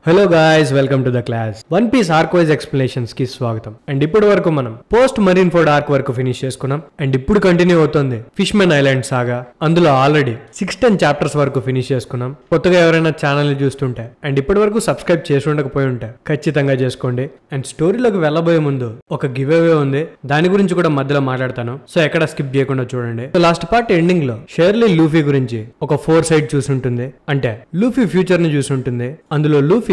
Hello guys, welcome to the class. One Piece arc wise explanations కి స్వాగతం. And ఇప్పటి వరకు మనం పోస్ట్ మరీన్ ఫోర్డ్ ఆర్క్ వరకు ఫినిష్ చేసుకున్నాం. అండ్ ఇప్పుడు కంటిన్యూ అవుతుంది ఫిష్మెన్ ఐలాండ్ సాగా. అందులో ఆల్రెడీ 6-10 చాప్టర్స్ వరకు ఫినిష్ చేసుకున్నాం. కొత్తగా ఎవరైనా ఛానల్ ని చూస్తుంటే అండ్ ఇప్పటి వరకు సబ్స్క్రైబ్ చేసి ఉండకపోయి ఉంటే ఖచ్చితంగా చేసుకోండి. అండ్ స్టోరీలోకి వెళ్ళబోయే ముందు ఒక గివ్ అవే ఉంది, దాని గురించి కూడా మధ్యలో మాట్లాడతాను. సో ఎక్కడ స్కిప్ చేయకుండా చూడండి. లాస్ట్ పార్ట్ ఎండింగ్ లో షెర్లీ లూఫీ గురించి ఒక 4 సైడ్ చూసుంటుంది. అంటే లూఫీ ఫ్యూచర్ ని చూసుంటుంది. అందులో లూఫీ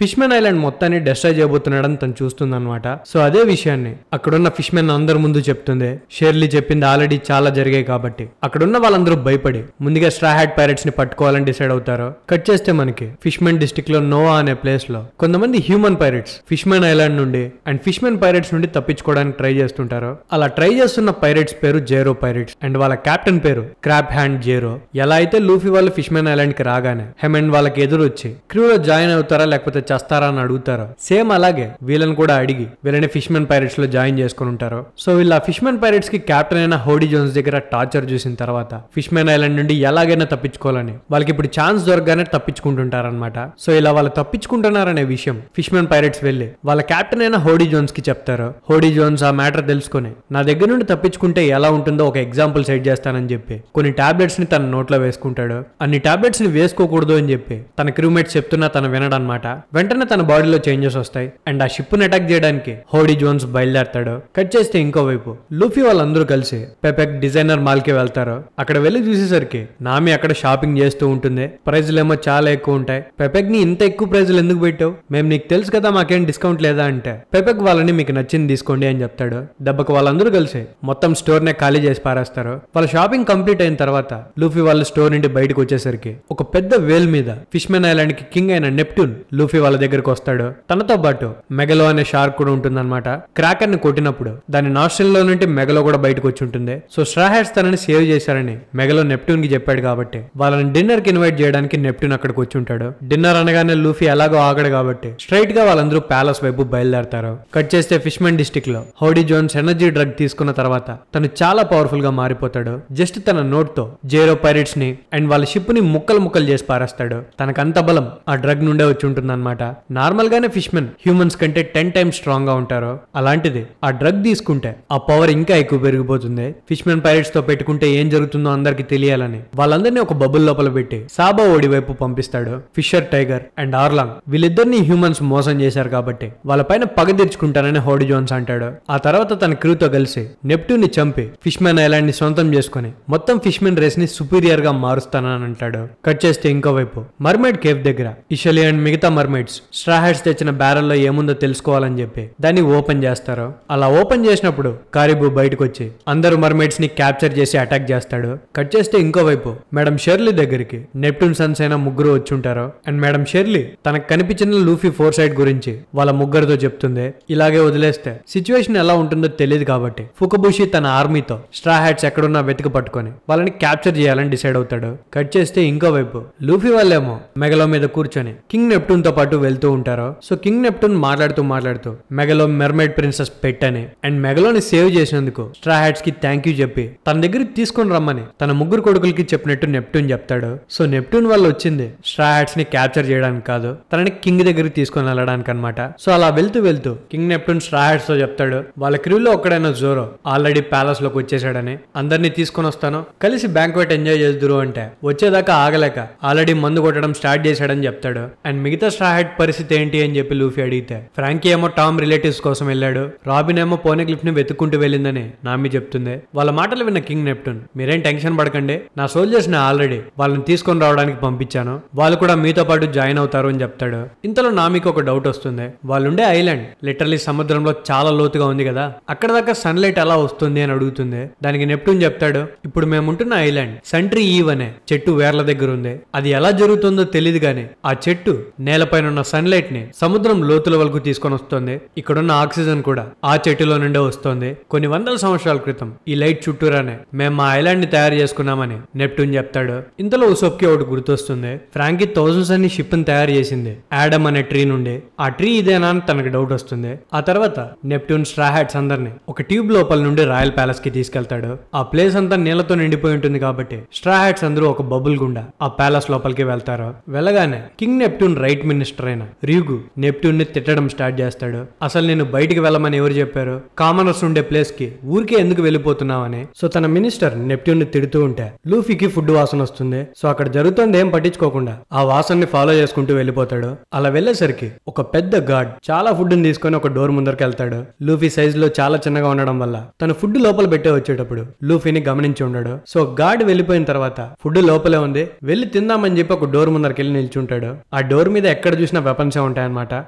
ఫిష్మెన్ ఐలాండ్ మొత్తాన్ని డిస్ట్రాయ్ చేయబోతున్నాడని తను చూస్తుంది అనమాట. సో అదే విషయాన్ని అక్కడున్న ఫిష్మెన్ అందరి ముందు చెప్తుంది. షెర్లీ చెప్పింది ఆల్రెడీ చాలా జరిగాయి కాబట్టి అక్కడున్న వాళ్ళందరూ భయపడి ముందుగా స్ట్రా హ్యాట్ పైరట్స్ ని పట్టుకోవాలని డిసైడ్ అవుతారు. కట్ చేస్తే మనకి ఫిష్మెన్ డిస్ట్రిక్ట్ లో నోవా అనే ప్లేస్ లో కొంతమంది హ్యూమన్ పైరట్స్ ఫిష్మెన్ ఐలాండ్ నుండి అండ్ ఫిష్మెన్ పైరట్స్ నుండి తప్పించుకోవడానికి ట్రై చేస్తుంటారు. అలా ట్రై చేస్తున్న పైరట్స్ పేరు జేరో పైరట్స్ అండ్ వాళ్ళ కెప్టెన్ పేరు క్రాప్ హ్యాండ్ జేరో. ఎలా అయితే లూఫీ వాళ్ళు ఫిష్మెన్ ఐలాండ్ కి రాగానే హెమండ్ వాళ్ళకి ఎదురు వచ్చి క్రూలో జాయిన్ అవుతారా లేకపోతే చేస్తారా అని అడుగుతారు. సేమ్ అలాగే వీళ్ళని కూడా అడిగి వీళ్ళని ఫిష్మెన్ పైరట్స్ లో జాయిన్ చేసుకుని ఉంటారు. సో వీళ్ళ ఫిష్మెన్ పైరట్స్ కి కెప్టెన్ అయిన హోడీ జోన్స్ దగ్గర టార్చర్ చూసిన తర్వాత ఫిష్మెన్ ఐలాండ్ నుండి ఎలాగైనా తప్పించుకోవాలని వాళ్ళకి ఇప్పుడు ఛాన్స్ దొరకగానే తప్పించుకుంటుంటారనమాట. సో ఇలా వాళ్ళు తప్పించుకుంటున్నారనే విషయం ఫిష్మెన్ పైరట్స్ వెళ్లి వాళ్ళ కెప్టెన్ అయిన హోడీ జోన్స్ కి చెప్తారు. హోడీ జోన్స్ ఆ మ్యాటర్ తెలుసుకుని నా దగ్గర నుండి తప్పించుకుంటే ఎలా ఉంటుందో ఒక ఎగ్జాంపుల్ సెట్ చేస్తానని చెప్పి కొన్ని టాబ్లెట్స్ ని తన నోట్లో వేసుకుంటాడు. అన్ని టాబ్లెట్స్ ని వేసుకోకూడదు అని చెప్పి తన క్రూమేట్స్ చెప్తున్నా తన వినడనమాట. వెంటనే తన బాడీలో చేంజెస్ వస్తాయి అండ్ ఆ షిప్ ని అటాక్ చేయడానికి హోడీ జోన్స్ బయలుదేరతాడు. కట్ చేస్తే ఇంకోవైపు లూఫీ వాళ్ళందరూ కలిసి పెపెక్ డిజైనర్ మాల్ కి వెళ్తారు. అక్కడ వెళ్లి చూసేసరికి నామి అక్కడ షాపింగ్ చేస్తూ ఉంటుంది. ప్రైజ్లు ఏమో చాలా ఎక్కువ ఉంటాయి. పెపెక్ ని ఇంత ఎక్కువ ప్రైజ్లు ఎందుకు పెట్టావు, మేము నీకు తెలుసు కదా మాకేం డిస్కౌంట్ లేదా అంటే పెపెక్ వాళ్ళని మీకు నచ్చింది తీసుకోండి అని చెప్తాడు. దెబ్బకు వాళ్ళందరూ కలిసి మొత్తం స్టోర్ నే ఖాళీ చేసి పారేస్తారు. వాళ్ళ షాపింగ్ కంప్లీట్ అయిన తర్వాత లూఫీ వాళ్ళు స్టోర్ నుండి బయటకు వచ్చేసరికి ఒక పెద్ద వేల్ మీద ఫిష్మెన్ ఐలాండ్ కి కింగ్ అయిన నెప్ట్యూన్ లూఫీ వాళ్ళ దగ్గరకు వస్తాడు. తనతో పాటు మెగలో అనే షార్క్ కూడా ఉంటుందన్నమాట. క్రాకర్ ని కొట్టినప్పుడు దాని నాస్ట్రిల్ లో నుండి మెగలో కూడా బయటకు వచ్చి ఉంటుంది. సో స్ట్రా హ్యాట్స్ తనని సేవ్ చేశారని మెగలో నెప్ట్యూన్ కి చెప్పాడు కాబట్టి వాళ్ళని డిన్నర్ కి ఇన్వైట్ చేయడానికి నెప్ట్యూన్ అక్కడికి వచ్చి ఉంటాడు. డిన్నర్ అనగానే లూఫీ ఎలాగో ఆగడు కాబట్టి స్ట్రైట్ గా వాళ్ళందరూ ప్యాలెస్ వైపు బయలుదేరతారు. కట్ చేస్తే ఫిష్మెన్ డిస్ట్రిక్ట్ లో హోడీ జోన్స్ ఎనర్జీ డ్రగ్ తీసుకున్న తర్వాత తను చాలా పవర్ఫుల్ గా మారిపోతాడు. జస్ట్ తన నోట్ తో జేరో పైరట్స్ ని అండ్ వాళ్ళ షిప్ ని ముక్కలు చేసి పారేస్తాడు. తనకంత బలం ఆ డ్రగ్ నుండే వచ్చి ఉంటుందన్నమాట. నార్మల్ గానే ఫిష్మెన్ హ్యూమన్స్ కంటే 10 టైమ్స్ స్ట్రాంగ్ గా ఉంటారు. అలాంటిది ఆ డ్రగ్ తీసుకుంటే ఆ పవర్ ఇంకా ఎక్కువ పెరిగిపోతుంది. ఫిష్మెన్ పైరట్స్ తో పెట్టుకుంటే ఏం జరుగుతుందో అందరికి తెలియాలని వాళ్ళందరినీ ఒక బబుల్ లోపల పెట్టి సాబా ఓడి వైపు పంపిస్తాడు. ఫిషర్ టైగర్ అండ్ ఆర్లాంగ్ వీళ్ళిద్దరిని హ్యూమన్స్ మోసం చేశారు కాబట్టి వాళ్ళపైన పగ తీర్చుకుంటానని హోడీ జోన్స్ అంటాడు. ఆ తర్వాత తన క్రూతో కలిసి నెప్ట్యూన్ ని చంపి ఫిష్మెన్ ఐలాండ్ ని సొంతం చేసుకుని మొత్తం ఫిష్మెన్ రేస్ ని సుపీరియర్ గా మారుస్తానని అంటాడు. కట్ చేస్తే ఇంకోవైపు మర్మైడ్ కేవ్ దగ్గర ఇషలి అండ్ మిగతా మర్మైడ్స్ స్ట్రా హ్యాట్స్ తెచ్చిన బ్యారల్ లో ఏముందో తెలుసుకోవాలని చెప్పి దాన్ని ఓపెన్ చేస్తారు. అలా ఓపెన్ చేసినప్పుడు కారిబు బయటకు వచ్చి అందరు మర్మైడ్స్ ని క్యాప్చర్ చేసి అటాక్ చేస్తాడు. కట్ చేస్తే ఇంకోవైపు మేడం షెర్లీ దగ్గరికి నెప్ట్యూన్ సన్స్ అయిన ముగ్గురు వచ్చుంటారు. అండ్ మేడం షెర్లీ తనకు కనిపించిన లూఫీ 4 సైడ్ గురించి వాళ్ళ ముగ్గురితో చెప్తుంది. ఇలాగే వదిలేస్తే సిచ్యువేషన్ ఎలా ఉంటుందో తెలియదు కాబట్టి ఫుకబుషి తన ఆర్మీతో స్ట్రా హ్యాట్స్ ఎక్కడున్నా వెతికి పట్టుకొని వాళ్ళని క్యాప్చర్ చేయాలని డిసైడ్ అవుతాడు. కట్ చేస్తే ఇంకోవైపు లూఫీ వాళ్ళేమో మెగలో మీద కూర్చొని కింగ్ నెప్ట్యూన్ తో పాటు వెళ్తూ ఉంటారు. సో కింగ్ నెప్ట్యూన్ మాట్లాడుతూ మెగలో మెర్మైడ్ ప్రిన్సెస్ పెట్టని అండ్ మెగలోని సేవ్ చేసినందుకు స్ట్రా హ్యాట్స్ కి థ్యాంక్ యూ చెప్పి తన దగ్గరికి తీసుకొని రమ్మని తన ముగ్గురు కొడుకులకి చెప్పినట్టు నెప్ట్యూన్ చెప్తాడు. సో నెప్ట్యూన్ వాళ్ళు వచ్చింది స్ట్రా హ్యాట్స్ ని క్యాప్చర్ చేయడానికి కాదు, తనని కింగ్ దగ్గరికి తీసుకొని వెళ్ళడానికి అనమాట. సో అలా వెళ్తూ కింగ్ నెప్ట్యూన్ స్ట్రా హ్యాట్స్ తో చెప్తాడు వాళ్ళ క్రూలో ఒక్కడైనా జోరో ఆల్రెడీ ప్యాలెస్ లోకి వచ్చేసాడని, అందరినీ తీసుకొని వస్తాను కలిసి బ్యాంక్వెట్ ఎంజాయ్ చేద్దురు అంటే వచ్చేదాకా ఆగలేక ఆల్రెడీ మందు కొట్టడం స్టార్ట్ చేశాడని చెప్తాడు. అండ్ మిగతా స్ట్రా హ్యాట్ పరిస్థితి ఏంటి అని చెప్పి లూఫీ అడిగితే ఫ్రాంకీ ఏమో టామ్ రిలేటివ్స్ కోసం వెళ్ళాడు, రాబిన్ ఏమో పోనీక్లిఫ్ ని వెతుక్కుంటూ వెళ్ళిందని నామి చెప్తుంది. వాళ్ళ మాటలు విన్న కింగ్ నెప్ట్యూన్ మీరేం టెన్షన్ పడకండి, నా సోల్జర్స్ ని ఆల్రెడీ వాళ్ళని తీసుకొని రావడానికి పంపించాను, వాళ్ళు కూడా మీతో పాటు జాయిన్ అవుతారు అని చెప్తాడు. ఇంతలో నామికి ఒక డౌట్ వస్తుంది. వాళ్ళుండే ఐలాండ్ లిటరలీ సముద్రంలో చాలా లోతుగా ఉంది కదా, అక్కడ దాకా సన్లైట్ ఎలా వస్తుంది అని అడుగుతుంది. దానికి నెప్ట్యూన్ చెప్తాడు ఇప్పుడు మేముంటున్న ఐలాండ్ సెంట్రీ ఈవ్ అనే చెట్టు వేర్ల దగ్గర ఉంది, అది ఎలా జరుగుతుందో తెలియదు గానీ ఆ చెట్టు నేలపైన ఉన్న సన్లైట్ ని సముద్రం లోతుల వరకు తీసుకొని వస్తుంది. ఇక్కడున్న ఆక్సిజన్ కూడా ఆ చెట్టులో నుండే వస్తుంది. కొన్ని వందల సంవత్సరాల క్రితం ఈ లైట్ చుట్టూరానే మేము మా ఐలాండ్ ని తయారు చేసుకున్నామని నెప్ట్యూన్ చెప్తాడు. ఇంతలో ఉసోప్కి ఒకటి గుర్తొస్తుంది. ఫ్రాంకీ థౌజండ్స్ అన్ని షిప్ ని తయారు చేసింది యాడమ్ అనే ట్రీ నుండి, ఆ ట్రీ ఇదేనా అని తనకు డౌట్ వస్తుంది. ఆ తర్వాత నెప్ట్యూన్ స్ట్రా హ్యాట్స్ అందరిని ఒక ట్యూబ్ లోపల నుండి రాయల్ ప్యాలెస్ కి తీసుకెళ్తాడు. ఆ ప్లేస్ అంతా నీళ్లతో నిండిపోయి ఉంటుంది కాబట్టి స్ట్రా హ్యాట్స్ అందరూ ఒక బబుల్ గుండా ఆ ప్యాలెస్ లోపలికి వెళ్తారు. వెళ్ళగానే కింగ్ నెప్ట్యూన్ రైట్ మినిస్టర్ అయిన ర్యూగు నెప్ట్యూన్ ని తిట్టడం స్టార్ట్ చేస్తాడు. అసలు నేను బయటికి వెళ్ళమని ఎవరు చెప్పారు, కామనర్స్ ఉండే ప్లేస్ కి ఊరికే ఎందుకు వెళ్ళిపోతున్నావని. సో తన మినిస్టర్ నెప్ట్యూన్ ని తిడుతూ ఉంటే లూఫీకి ఫుడ్ వాసన వస్తుంది. సో అక్కడ జరుగుతుంది ఏం పట్టించుకోకుండా ఆ వాసనని ఫాలో చేసుకుంటూ వెళ్ళిపోతాడు. అలా వెళ్లేసరికి ఒక పెద్ద గార్డ్ చాలా ఫుడ్ ని తీసుకొని ఒక డోర్ ముందరికి వెళ్తాడు. లూఫీ సైజ్ లో చాలా చిన్నగా ఉండడం వల్ల తన ఫుడ్ లోపల పెట్టే వచ్చేటప్పుడు లూఫీని గమనించి ఉండడు. సో గార్డ్ వెళ్ళిపోయిన తర్వాత ఫుడ్ లోపలే ఉంది, వెళ్ళి తిందామని చెప్పి ఒక డోర్ ముందరికి వెళ్ళి నిల్చుంటాడు. ఆ డోర్ మీద ఎక్కడ చూసినా వెపన్స్ ఉంటాయన్నమాట.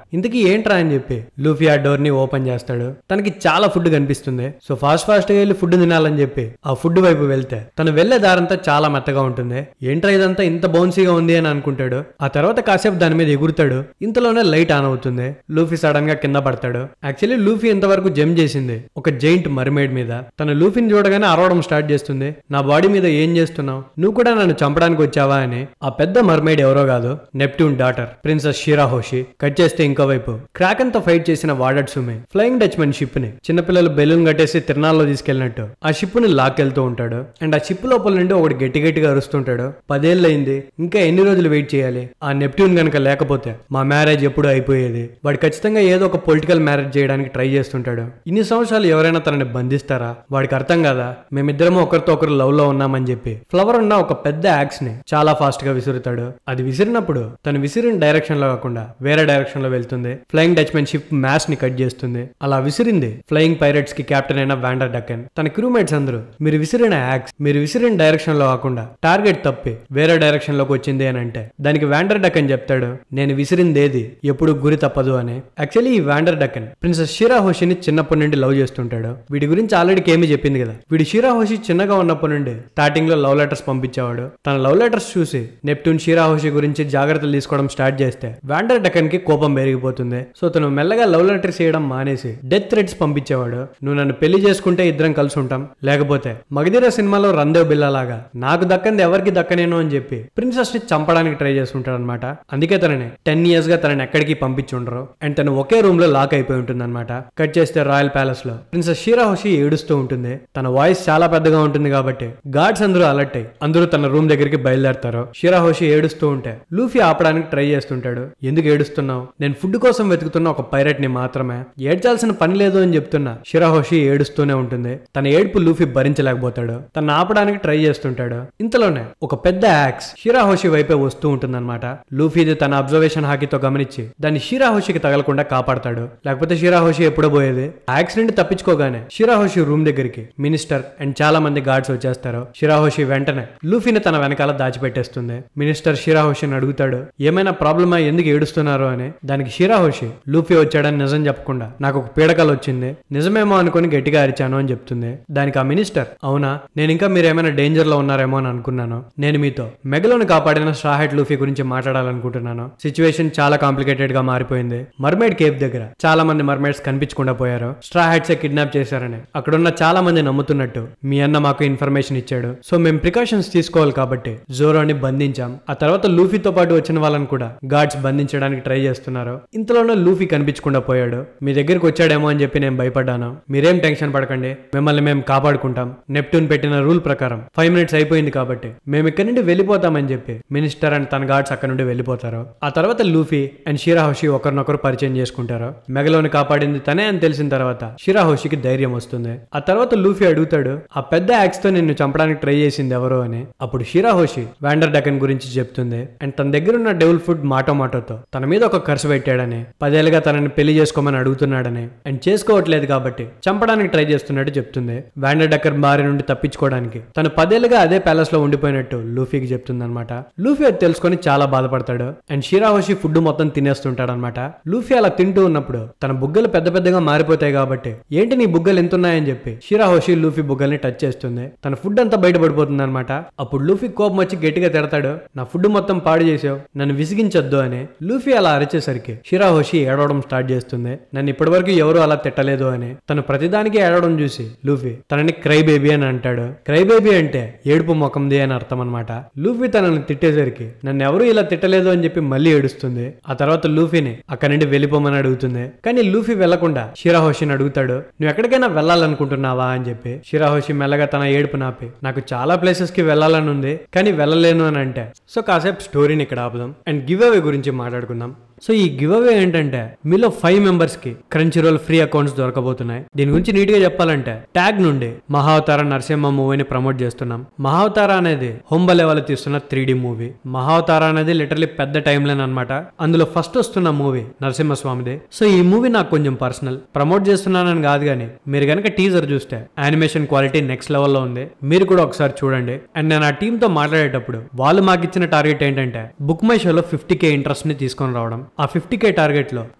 ఇంతకీ ఏంట్రా అని చెప్పి లూఫీ ఆ డోర్ ని ఓపెన్ చేస్తాడు. తనకి చాలా ఫుడ్ కనిపిస్తుంది. సో ఫాస్ట్ గా వెళ్ళి ఫుడ్ తినాలని చెప్పి ఆ ఫుడ్ వైపు వెళ్తే తను వెళ్లే దారంతా చాలా మెత్తగా ఉంటుంది. ఏంట్రా ఇదంతా ఇంత బౌన్సీగా ఉంది అని అనుకుంటాడు. ఆ తర్వాత కాసేపు దాని మీద ఎగురుతాడు. ఇంతలోనే లైట్ ఆన్ అవుతుంది. లూఫీ సడన్ గా కింద పడతాడు. యాక్చువల్లీ లూఫీ ఇంతవరకు జంప్ చేసింది ఒక జైంట్ మర్మైడ్ మీద. తన లూఫీని చూడగానే అరవడం స్టార్ట్ చేస్తుంది. నా బాడీ మీద ఏం చేస్తున్నావు, నువ్వు కూడా నన్ను చంపడానికి వచ్చావా అని. ఆ పెద్ద మర్మైడ్ ఎవరో కాదు, నెప్ట్యూన్ డాటర్ ప్రిన్సెస్ షిరాహోషి. కట్ చేస్తే ఇంకోవైపు క్రాకెన్ తో ఫైట్ చేసిన వాడెడ్ సుమి ఫ్లయింగ్ డచ్మెన్ షిప్ ని చిన్నపిల్లలు బెలూన్ కట్టేసి తిరణాల్లో తీసుకెళ్లినట్టు ఆ షిప్ ని లాక్కెళ్తూ ఉంటాడు. అండ్ ఆ షిప్ లోపల నుండి ఒకటి గట్టి గట్టిగా అరుస్తుంటాడు. 10 ఏళ్ళు అయింది, ఇంకా ఎన్ని రోజులు వెయిట్ చేయాలి, ఆ నెప్ట్యూన్ గనక లేకపోతే మా మ్యారేజ్ ఎప్పుడు అయిపోయేది. వాడు ఖచ్చితంగా ఏదో ఒక పొలిటికల్ మ్యారేజ్ చేయడానికి ట్రై చేస్తుంటాడు. ఇన్ని సంవత్సరాలు ఎవరైనా తనని బంధిస్తారా, వాడికి అర్థం కాదా మేమిద్దరము ఒకరితో ఒకరు లవ్ లో ఉన్నామని చెప్పి ఫ్లవర్ ఉన్న ఒక పెద్ద యాక్స్ ని చాలా ఫాస్ట్ గా విసురుతాడు. అది విసిరినప్పుడు తను విసిరిన డైరెక్షన్ లో కాకుండా వేరే డైరెక్షన్ లో వెళ్తుంది. ఫ్లయింగ్ డచ్మెన్ షిప్ మ్యాస్ ని కట్ చేస్తుంది. అలా విసిరింది ఫ్లయింగ్ పైరట్స్ కి కెప్టెన్ అయిన వాండర్ డక్కన్. తన క్రూమేట్స్ అందరూ మీరు విసిరిన యాక్స్ మీరు విసిరిన డైరెక్షన్ లో కాకుండా టార్గెట్ తప్పి వేరే డైరెక్షన్ లోకి వచ్చింది అని అంటే దానికి వాండర్ డక్కన్ చెప్తాడు, నేను విసిరిందేది ఎప్పుడు గురి తప్పదు అని. యాక్చువల్లీ ఈ వాండర్ డక్కన్ ప్రిన్సెస్ షిరాహోషిని చిన్నప్పటి నుండి లవ్ చేస్తుంటాడు. వీడి గురించి ఆల్రెడీ కేమీ చెప్పింది కదా. వీడి షిరాహోషి చిన్నగా ఉన్నప్పటి నుండి స్టార్టింగ్ లో లవ్ లెటర్స్ పంపించేవాడు. తన లవ్ లెటర్స్ చూసి నెప్ట్యూన్ షిరాహోషి గురించి జాగ్రత్తలు తీసుకోవడం స్టార్ట్ చేస్తే వాండర్ డక్కన్ కి కోపం పెరిగిపోతుంది. సో తను మెల్లగా లవ్ లెటర్స్ చేయడం మానేసి డెత్ థ్రెట్స్ పంపించేవాడు. నువ్వు నన్ను పెళ్లి చేసుకుంటే ఇద్దరం కలిసి ఉంటాం, లేకపోతే మగధీర సినిమాలో రందేవ్ బిల్లా లాగా నాకు దక్కంది ఎవరికి దక్కనేను అని చెప్పి ప్రిన్సెస్ ని చంపడానికి ట్రై చేస్తుంటాడు అనమాట. అందుకే తనని 10 years గా తనని ఎక్కడికి పంపించుండరు. అండ్ తను ఒకే రూమ్ లో లాక్ అయిపోయి ఉంటుంది అనమాట. కట్ చేస్తే రాయల్ ప్యాలెస్ లో ప్రిన్సెస్ షిరాహోషి ఏడుస్తూ ఉంటుంది. తన వాయిస్ చాలా పెద్దగా ఉంటుంది కాబట్టి గార్డ్స్ అందరూ అలర్ట్ అయ్యి అందరూ తన రూమ్ దగ్గరికి బయలుదేరతారు. షిరాహోషి ఏడుస్తూ ఉంటే లూఫీ ఆపడానికి ట్రై చేస్తుంటాడు. ఎందుకు ఏడుస్తున్నావు, నేను ఫుడ్ కోసం వెతుకుతున్న ఒక పైరట్ ని మాత్రమే, ఏడ్చాల్సిన పని లేదు అని చెప్తున్నా షిరాహోషి ఏడుస్తూనే ఉంటుంది. తన ఏడుపు లూఫీ భరించలేకపోతాడు. తను ఆపడానికి ట్రై చేస్తుంటాడు. ఇంతలోనే ఒక పెద్ద యాక్స్ షిరాహోషి వైపే వస్తూ ఉంటుందన్నమాట. లూఫీది తన అబ్జర్వేషన్ హాకీతో గమనించి దాన్ని షిరాహోషికి తగలకుండా కాపాడతాడు. లేకపోతే షిరాహోషి ఎప్పుడో పోయేది. యాక్స్ నుండి తప్పించుకోగానే షిరాహోషి రూమ్ దగ్గరికి మినిస్టర్ అండ్ చాలా మంది గార్డ్స్ వచ్చేస్తారు. షిరాహోషి వెంటనే లూఫీని తన వెనకాల దాచిపెట్టేస్తుంది. మినిస్టర్ షిరాహోషిని అడుగుతాడు, ఏమైనా ప్రాబ్లమా, ఎందుకు ఏడుస్తున్నారు అని. దానికి షిరాహోషి లూఫీ వచ్చాడని నిజం చెప్పకుండా నాకు ఒక పీడకలు వచ్చింది, నిజమేమో అనుకుని గట్టిగా అరిచాను అని చెప్తుంది. దానికి ఆ మినిస్టర్, అవునా, నేను ఇంకా మీరు ఏమైనా డేంజర్ లో ఉన్నారేమో అని అనుకున్నాను. నేను మీతో మెగలోని కాపాడిన స్ట్రాహెట్ లూఫీ గురించి మాట్లాడాలనుకుంటున్నాను. సిచ్యువేషన్ చాలా కాంప్లికేటెడ్ గా మారిపోయింది. మర్మైడ్ కేవ్ దగ్గర చాలా మంది మర్మైడ్స్ కనిపించకుండా పోయారు. స్ట్రాహెట్స్ కిడ్నాప్ చేశారని అక్కడున్న చాలా మంది నమ్ముతున్నట్టు మీ అన్న మాకు ఇన్ఫర్మేషన్ ఇచ్చాడు. సో మేము ప్రికాషన్స్ తీసుకోవాలి కాబట్టి జోరోని బంధించాం. ఆ తర్వాత లూఫీతో పాటు వచ్చిన వాళ్ళని కూడా గార్డ్స్ బంధించడానికి ట్రై చేస్తున్నారు. ఇంతలోనే లూఫీ కనిపించకుండా పోయాడు. మీ దగ్గరికి వచ్చాడేమో అని చెప్పి నేను భయపడ్డాను. మీరేం టెన్షన్ పడకండి, మిమ్మల్ని మేము కాపాడుకుంటాం. నెప్ట్యూన్ పెట్టిన రూల్ ప్రకారం 5 minutes అయిపోయింది కాబట్టి మేము ఇక్కడి నుండి వెళ్ళిపోతామని చెప్పి మినిస్టర్ అండ్ తన గార్డ్స్ అక్కడ నుండి వెళ్ళిపోతారు. ఆ తర్వాత లూఫీ అండ్ షిరాహోషి ఒకరినొకరు పరిచయం చేసుకుంటారు. మెగలోని కాపాడింది తనే అని తెలిసిన తర్వాత షిరాహోషికి ధైర్యం వస్తుంది. ఆ తర్వాత లూఫీ అడుగుతాడు, ఆ పెద్ద యాక్స్ తో నిన్ను చంపడానికి ట్రై చేసింది ఎవరో అని. అప్పుడు షిరాహోషి వాండర్ డక్కన్ గురించి చెప్తుంది. అండ్ తన దగ్గర ఉన్న డెవిల్ ఫుడ్ మాటోతో తన మీద ఒక ఖర్చు పెట్టాడని, 10 ఏళ్ళుగా తనని పెళ్లి చేసుకోమని అడుగుతున్నాడని, అండ్ చేసుకోవట్లేదు కాబట్టి చంపడానికి ట్రై చేస్తున్నట్టు చెప్తుంది. వాండర్ డక్కన్ బారి నుండి తప్పించుకోవడానికి తను 10 ఏళ్ళుగా అదే ప్యాలెస్ లో ఉండిపోయినట్టు లూఫీకి చెప్తుంది అనమాట. లూఫీ అది తెలుసుకొని చాలా బాధపడతాడు. అండ్ షిరాహోషి ఫుడ్ మొత్తం తినేస్తుంటాడు అనమాట. లూఫీ అలా తింటూ ఉన్నప్పుడు తన బుగ్గలు పెద్ద పెద్దగా మారిపోతాయి కాబట్టి ఏంటి నీ బుగ్గలు ఎంతున్నాయని చెప్పి షిరాహోషి లూఫీ బుగ్గల్ని టచ్ చేస్తుంది. తన ఫుడ్ అంతా బయటపడిపోతుంది అనమాట. అప్పుడు లూఫీ కోపం వచ్చి గట్టిగా తిడతాడు, నా ఫుడ్ మొత్తం పాడు చేసావు, నన్ను విసిగించొద్దు అని. లూఫీ అలా అరిచేసరికి షిరాహోషి ఏడవడం స్టార్ట్ చేస్తుంది. నన్ను ఇప్పటివరకు ఎవరు అలా తిట్టలేదు అని. తను ప్రతిదానికి ఏడవడం చూసి లూఫీ తనని క్రై బేబీ అని అంటాడు. క్రై బేబీ అంటే ఏడుపు ముఖంది అని అర్థం అనమాట. లూఫీ తనని తిట్టేసరికి నన్ను ఎవరు ఇలా తిట్టలేదు అని చెప్పి మళ్ళీ ఏడుస్తుంది. ఆ తర్వాత లూఫీని అక్కడి నుండి వెళ్ళిపోమని అడుగుతుంది. కానీ లూఫీ వెళ్లకుండా షిరాహోషిని అడుగుతాడు, నువ్వు ఎక్కడికైనా వెళ్ళాలనుకుంటున్నావా అని చెప్పి. షిరాహోషి మెల్లగా తన ఏడుపు నాపి నాకు చాలా ప్లేసెస్ కి వెళ్ళాలని ఉంది కానీ వెళ్ళలేను అని అంటే. సో కాసేపు స్టోరీని ఇక్కడ ఆపుదాం. చూద్దాం అండ్ గివ్ అవే గురించి మాట్లాడుకుందాం. సో ఈ గివ్ అవే ఏంటంటే మీలో 5 మెంబర్స్ కి క్రంచీ రోల్ ఫ్రీ అకౌంట్స్ దొరకబోతున్నాయి. దీని గురించి నీట్ గా చెప్పాలంటే ట్యాగ్ నుండి మహావతార నరసింహ మూవీని ప్రమోట్ చేస్తున్నాం. మహావతార అనేది హొంబలే వాళ్ళు తీస్తున్న 3D మూవీ. మహావతార అనేది లిటరలీ పెద్ద టైం లైన్ అనమాట. అందులో ఫస్ట్ వస్తున్న మూవీ నరసింహస్వామిదే. సో ఈ మూవీ నాకు కొంచెం పర్సనల్, ప్రమోట్ చేస్తున్నానని కాదు కానీ మీరు కనుక టీజర్ చూస్తే యానిమేషన్ క్వాలిటీ నెక్స్ట్ లెవెల్లో ఉంది. మీరు కూడా ఒకసారి చూడండి. అండ్ నేను ఆ టీమ్ తో మాట్లాడేటప్పుడు వాళ్ళు మాకు ఇచ్చిన టార్గెట్ ఏంటంటే బుక్ మై షోలో 50K ఇంట్రెస్ట్ ని తీసుకొని రావడం. ఆ 50K టార్గెట్ లో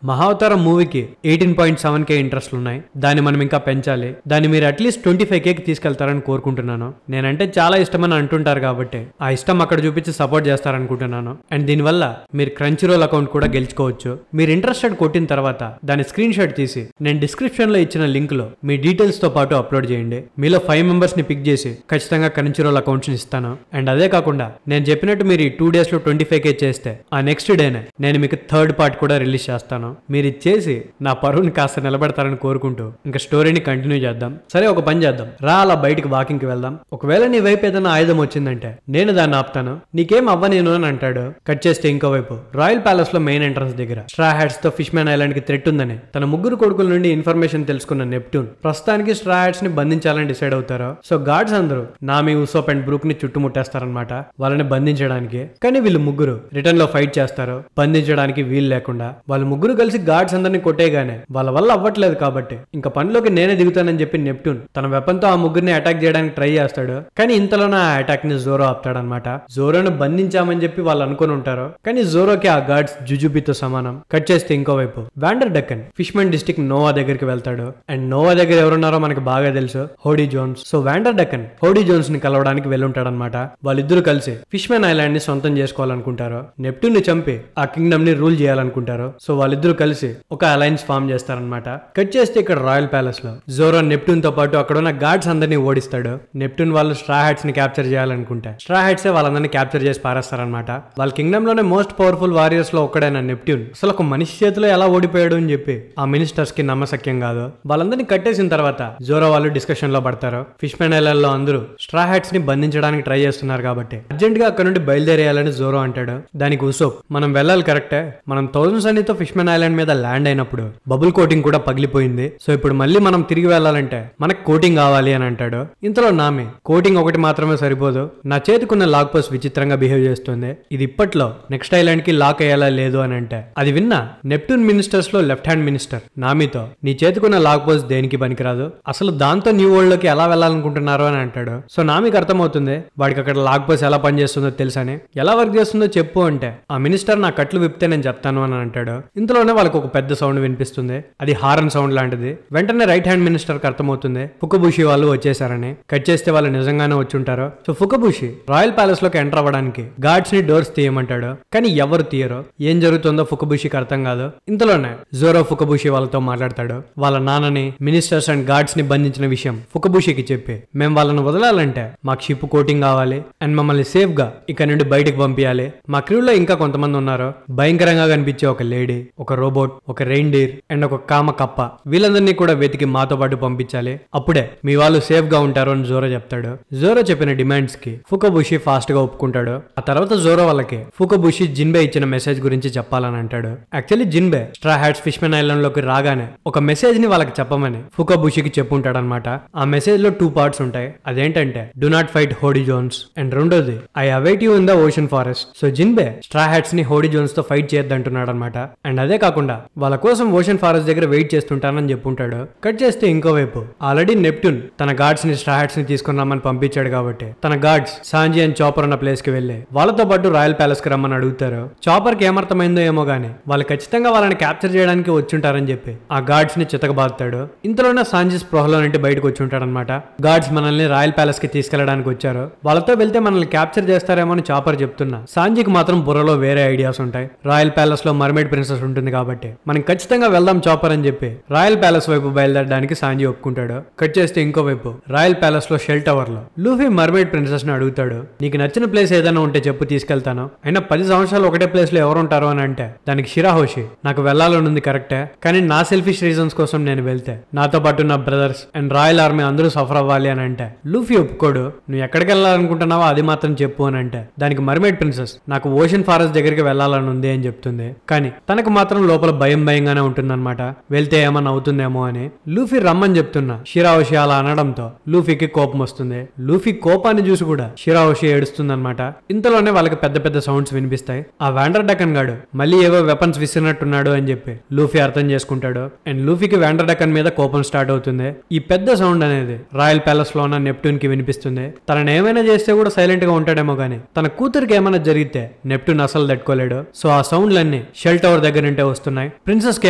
మహావతారం మూవీకి 18.7K ఇంట్రెస్ట్ ఉన్నాయి. దాన్ని మనం ఇంకా పెంచాలి. దాన్ని మీరు అట్లీస్ట్ 25K కి తీసుకెళ్తారని కోరుకుంటున్నాను. నేనంటే చాలా ఇష్టమని అంటుంటారు కాబట్టి ఆ ఇష్టం అక్కడ చూపించి సపోర్ట్ చేస్తారనుకుంటున్నాను. అండ్ దీనివల్ల మీరు క్రంచీ రోల్ అకౌంట్ కూడా గెలుచుకోవచ్చు. మీరు ఇంట్రెస్టెడ్ కొట్టిన తర్వాత దాని స్క్రీన్ షాట్ తీసి నేను డిస్క్రిప్షన్ లో ఇచ్చిన లింక్ లో మీ డీటెయిల్స్ తో పాటు అప్లోడ్ చేయండి. మీలో 5 మెంబర్స్ ని పిక్ చేసి ఖచ్చితంగా క్రంచీ రోల్ అకౌంట్స్ ని ఇస్తాను. అండ్ అదే కాకుండా నేను చెప్పినట్టు మీరు ఈ 2 days లో 25K చేస్తే ఆ నెక్స్ట్ డేనే నేను మీకు థర్డ్ పార్ట్ కూడా రిలీజ్ చేస్తాను. మీరు ఇచ్చేసి నా పరువుని కాస్త నిలబెడతారని కోరుకుంటూ ఇంకా స్టోరీని కంటిన్యూ చేద్దాం. సరే ఒక పని చేద్దాం రా, అలా బయటికి వాకింగ్ కి వెళ్దాం. ఒకవేళ నీ వైపు ఏదైనా ఆయుధం వచ్చిందంటే నేను దాన్ని ఆపుతాను, నీకేం అవ్వనేను అని అంటాడు. కట్ చేస్తే ఇంకో వైపు రాయల్ ప్యాలెస్ లో మెయిన్ ఎంట్రన్స్ దగ్గర స్ట్రా హ్యాట్స్ తో ఫిష్ మ్యాన్ ఐలాండ్ కి థ్రెట్ ఉందని తన 3 కొడుకుల నుండి ఇన్ఫర్మేషన్ తెలుసుకున్న నెప్ట్యూన్ ప్రస్తుతానికి స్ట్రా హ్యాట్స్ ని బంధించాలని డిసైడ్ అవుతారు. సో గార్డ్స్ అందరూ నామి, ఉసోప్ అండ్ బ్రూక్ ని చుట్టుముట్టేస్తారనమాట వాళ్ళని బంధించడానికి. కానీ వీళ్ళు 3 రిటర్న్ లో ఫైట్ చేస్తారు బంధించడానికి వీలు లేకుండా. వాళ్ళు 3 కలిసి గార్డ్స్ అందరిని కొట్టేగానే వాళ్ళ వల్ల అవ్వట్లేదు కాబట్టి ఇంకా పనిలోకి నేనే దిగుతానని చెప్పి నెప్ట్యూన్ తన వెపన్ తో ఆ 3ని అటాక్ చేయడానికి ట్రై చేస్తాడు. కానీ ఇంతలోనే ఆ అటాక్ ని జోరో ఆపుతాడనమాట. జోరోను బంధించామని చెప్పి వాళ్ళు అనుకుని ఉంటారు. కానీ జోరోకి ఆ గార్డ్స్ జుజుబితో సమానం. కట్ చేస్తే ఇంకోవైపు వాండర్ డక్కన్ ఫిష్మన్ డిస్ట్రిక్ట్ నోవా దగ్గరికి వెళ్తాడు. అండ్ నోవా దగ్గర ఎవరున్నారో మనకి బాగా తెలుసు, హోడీ జోన్స్. సో వాండర్ డక్కన్ హోడీ జోన్స్ ని కలవడానికి వెళ్ళుంటాడనమాట. వాళ్ళిద్దరూ కలిసి ఫిష్మన్ ఐలాండ్ ని సొంతం చేసుకోవాలనుకుంటారు. నెప్ట్యూన్ ని చంపి ఆ కింగ్డమ్ ని రూల్ చేయాలనుకుంటారు. సో వాళ్ళిద్దరూ కలిసి ఒక అలయన్స్ ఫామ్ చేస్తారనమాట. కట్ చేస్తే ఇక్కడ రాయల్ ప్యాలెస్ లో జోరో నెప్ట్యూన్ తో పాటు అక్కడ ఉన్న గార్డ్స్ అందరినీ ఓడిస్తాడు. నెప్ట్యూన్ వాళ్ళు స్ట్రా హ్యాట్స్ ని క్యాప్చర్ చేయాలనుకుంటే స్ట్రా హ్యాట్స్ వాళ్ళందరినీ క్యాప్చర్ చేసి పారేస్తారనమాట. వాళ్ళ కింగ్డమ్ లోనే మోస్ట్ పవర్ఫుల్ వారియర్స్ లో ఒక్కడైన నెప్ట్యూన్ అసలు ఒక మనిషి చేతిలో ఎలా ఓడిపోయాడు అని చెప్పి ఆ మినిస్టర్స్ కి నమ్మశక్యం కాదు. వాళ్ళందరినీ కట్టేసిన తర్వాత జోరో వాళ్ళు డిస్కషన్ లో పడతారు. ఫిష్ మ్యాన్ ఐలాండ్ లో అందరూ స్ట్రా హ్యాట్స్ ని బంధించడానికి ట్రై చేస్తున్నారు కాబట్టి అర్జెంట్ గా అక్కడ నుండి బయలుదేరేయాలని జోరో అంటాడు. దానికి ఉసోప్ మనం వెళ్ళాలి కరెక్టే, మనం థౌజండ్స్ అనితో ఫిష్ మ్యాన్ ఐలాండ్ మీద ల్యాండ్ అయినప్పుడు బబుల్ కోటింగ్ కూడా పగిలిపోయింది. సో ఇప్పుడు మళ్ళీ మనం తిరిగి వెళ్ళాలంటే మనకు కోటింగ్ కావాలి అని అంటాడు. ఇంతలో నామి కోటింగ్ ఒకటి మాత్రమే సరిపోదు, నా చేతికున్న లాక్ పోస్ట్ విచిత్రంగా బిహేవ్ చేస్తుంది, ఇది ఇప్పట్లో నెక్స్ట్ ఐలాండ్ కి లాక్ అయ్యేలా లేదు అని అంటే అది విన్న నెప్ట్యూన్ మినిస్టర్స్ లో లెఫ్ట్ హ్యాండ్ మినిస్టర్ నామితో నీ చేతికున్న లాక్ పోస్ట్ దేనికి పనికిరాదు, అసలు దాంతో న్యూ వరల్డ్ లోకి ఎలా వెళ్ళాలనుకుంటున్నారు అని అంటాడు. సో నామికి అర్థమవుతుంది వాడికి అక్కడ లాక్ పోస్ట్ ఎలా పనిచేస్తుందో తెలుసని. ఎలా వర్క్ చేస్తుందో చెప్పు అంటే ఆ మినిస్టర్ నా కట్లు విప్తే నేను చెప్తాను అని అంటాడు. ఇంతలోనే వాళ్ళకి ఒక పెద్ద సౌండ్ వినిపిస్తుంది. అది హారన్ సౌండ్ లాంటిది. వెంటనే రైట్ హ్యాండ్ మినిస్టర్ కి అర్థమవుతుంది ఫుకబుషి వాళ్ళు వచ్చేసారని. కట్ చేస్తే వాళ్ళు నిజంగానే వచ్చుంటారు. సో ఫుకబుషి రాయల్ ప్యాలెస్ లోకి ఎంటర్ అవ్వడానికి గార్డ్స్ ని డోర్స్ తీయమంటాడు. కానీ ఎవరు తీయరు. ఏం జరుగుతుందో ఫుకబుషికి అర్థం కాదు. ఇంతలోనే జోరో ఫుకబుషి వాళ్ళతో మాట్లాడతాడు. వాళ్ళ నాన్నని, మినిస్టర్స్ అండ్ గార్డ్స్ ని బంధించిన విషయం ఫుకబుషికి చెప్పి మేము వాళ్ళని వదలాలంటే మాకు షిప్ కోటింగ్ కావాలి అండ్ మమ్మల్ని సేఫ్ గా ఇక్కడ నుండి బయటకు పంపించాలి. మా క్రూలో ఇంకా కొంతమంది ఉన్నారు. భయంకరంగా కనిపించే ఒక లేడీ, ఒక రోబోట్, ఒక రెయిన్డీర్ అండ్ ఒక కామ కప్ప, వీళ్ళందరినీ కూడా వెతికి మాతో పాటు పంపించాలి. అప్పుడే మీ వాళ్ళు సేఫ్ గా ఉంటారు అని జోరో చెప్తాడు. జోరో చెప్పిన డిమాండ్స్ కి ఫుకబుషి ఫాస్ట్ గా ఒప్పుకుంటాడు. ఆ తర్వాత జోరో వాళ్ళకి ఫుకబుషి జిన్బే ఇచ్చిన మెసేజ్ గురించి చెప్పాలని అంటాడు. యాక్చువల్లీ జిన్బే స్ట్రా హ్యాట్స్ ఫిష్మెన్ ఐలాండ్ లోకి రాగానే ఒక మెసేజ్ ని వాళ్ళకి చెప్పమని ఫుకబుషికి చెప్పుంటాడు అనమాట. ఆ మెసేజ్ లో 2 parts ఉంటాయి. అదేంటంటే do not fight Hody Jones and రెండోది I await you in the ocean forest. So Jinbe Straw Hats ని హోడీ జోన్స్ తో ఫైట్ చేయొద్దంటున్నాడు అనమాట. అండ్ అదే కాకుండా వాళ్ళ కోసం ఓషన్ ఫారెస్ట్ దగ్గర వెయిట్ చేస్తుంటానని చెప్పుంటాడు. కట్ చేస్తే ఇంకోవైపు ఆల్రెడీ నెప్ట్యూన్ తన గార్డ్స్ ని స్ట్రా హ్యాట్స్ ని తీసుకుని రమ్మని పంపించాడు కాబట్టి తన గార్డ్స్ సాంజీ అండ్ చాపర్ ఉన్న ప్లేస్ కి వెళ్లి వాళ్ళతో పాటు రాయల్ ప్యాలెస్ కి రమ్మని అడుగుతారు. చాపర్ కి ఏమర్థమైందో ఏమో గానీ వాళ్ళు ఖచ్చితంగా వాళ్ళని క్యాప్చర్ చేయడానికి వచ్చుంటారని చెప్పి ఆ గార్డ్స్ ని చితకబాదుతాడు. ఇంతలోనే సాంజీ స్పృహలో నుండి బయటకు వచ్చుంటాడు అనమాట. గార్డ్స్ మనల్ని రాయల్ ప్యాలెస్ కి తీసుకెళ్లడానికి వచ్చారు, వాళ్ళతో వెళ్తే మనల్ని క్యాప్చర్ చేస్తారేమో అని చాపర్ చెప్తున్నా సాంజీకి మాత్రం బుర్రలో వేరే ఐడియాస్ ఉంటాయి. రాయల్ ప్యాలెస్ లో మర్మైడ్ ప్రిన్సెస్ ఉంటుంది కాబట్టి మనం ఖచ్చితంగా వెళ్దాం చాపర్ అని చెప్పి రాయల్ ప్యాలెస్ వైపు బయలుదేరడానికి సాంజీ ఒప్పుకుంటాడు. కట్ చేస్తే ఇంకోవైపు రాయల్ ప్యాలెస్ లో షెల్ టవర్ లో లూఫీ మర్మైడ్ ప్రిన్సెస్ ని అడుగుతాడు, నీకు నచ్చిన ప్లేస్ ఏదైనా ఉంటే చెప్పు తీసుకెళ్తాను, అయినా 10 సంవత్సరాలు ఒకటే ప్లేస్ లో ఎవరు ఉంటారు అని అంటే దానికి షిరాహోషి, నాకు వెళ్లాలని ఉంది కరెక్టే, కానీ నా సెల్ఫిష్ రీజన్స్ కోసం నేను వెళ్తే నాతో పాటు నా బ్రదర్స్ అండ్ రాయల్ ఆర్మీ అందరూ సఫర్ అవ్వాలి అని అంటే లూఫీ ఒప్పుకోడు. నువ్వు ఎక్కడికి వెళ్ళాలనుకుంటున్నావో అది మాత్రం చెప్పు అని అంటే దానికి మర్మైడ్ ప్రిన్సెస్ నాకు ఓషన్ ఫారెస్ట్ దగ్గరికి వెళ్లాలని ఉంది అని చెప్తుంది. కానీ తనకు మాత్రం లోపల భయంగానే ఉంటుందన్నమాట, వెళ్తే ఏమన్నా అవుతుందేమో అని. లూఫీ రమ్మని చెప్తున్నా షిరాహోషి అలా అనడంతో లూఫీకి కోపం వస్తుంది. లూఫీ కోపాన్ని చూసి కూడా షిరాహోషి ఏడుస్తుందన్నమాట. ఇంతలోనే వాళ్ళకి పెద్ద పెద్ద సౌండ్స్ వినిపిస్తాయి. ఆ వ్యాండర్ డకన్ గాడు మళ్ళీ ఏవో వెపన్స్ విసిరినట్టున్నాడు అని చెప్పి లూఫీ అర్థం చేసుకుంటాడు. అండ్ లూఫీకి వ్యాండర్ డకన్ మీద కోపం స్టార్ట్ అవుతుంది. ఈ పెద్ద సౌండ్ అనేది రాయల్ ప్యాలెస్ లో ఉన్న నెప్ట్యూన్ కి వినిపిస్తుంది. తనని ఏమైనా చేస్తే కూడా సైలెంట్ గా ఉంటాడేమో గానీ తన కూతురికి ఏమైనా జరిగితే నెప్ట్యూన్ అసలు తట్టుకోలేడు. సో ఆ సౌండ్లన్నీ షెల్ టవర్ దగ్గర నుంటే వస్తున్నాయి. ప్రిన్సెస్ కి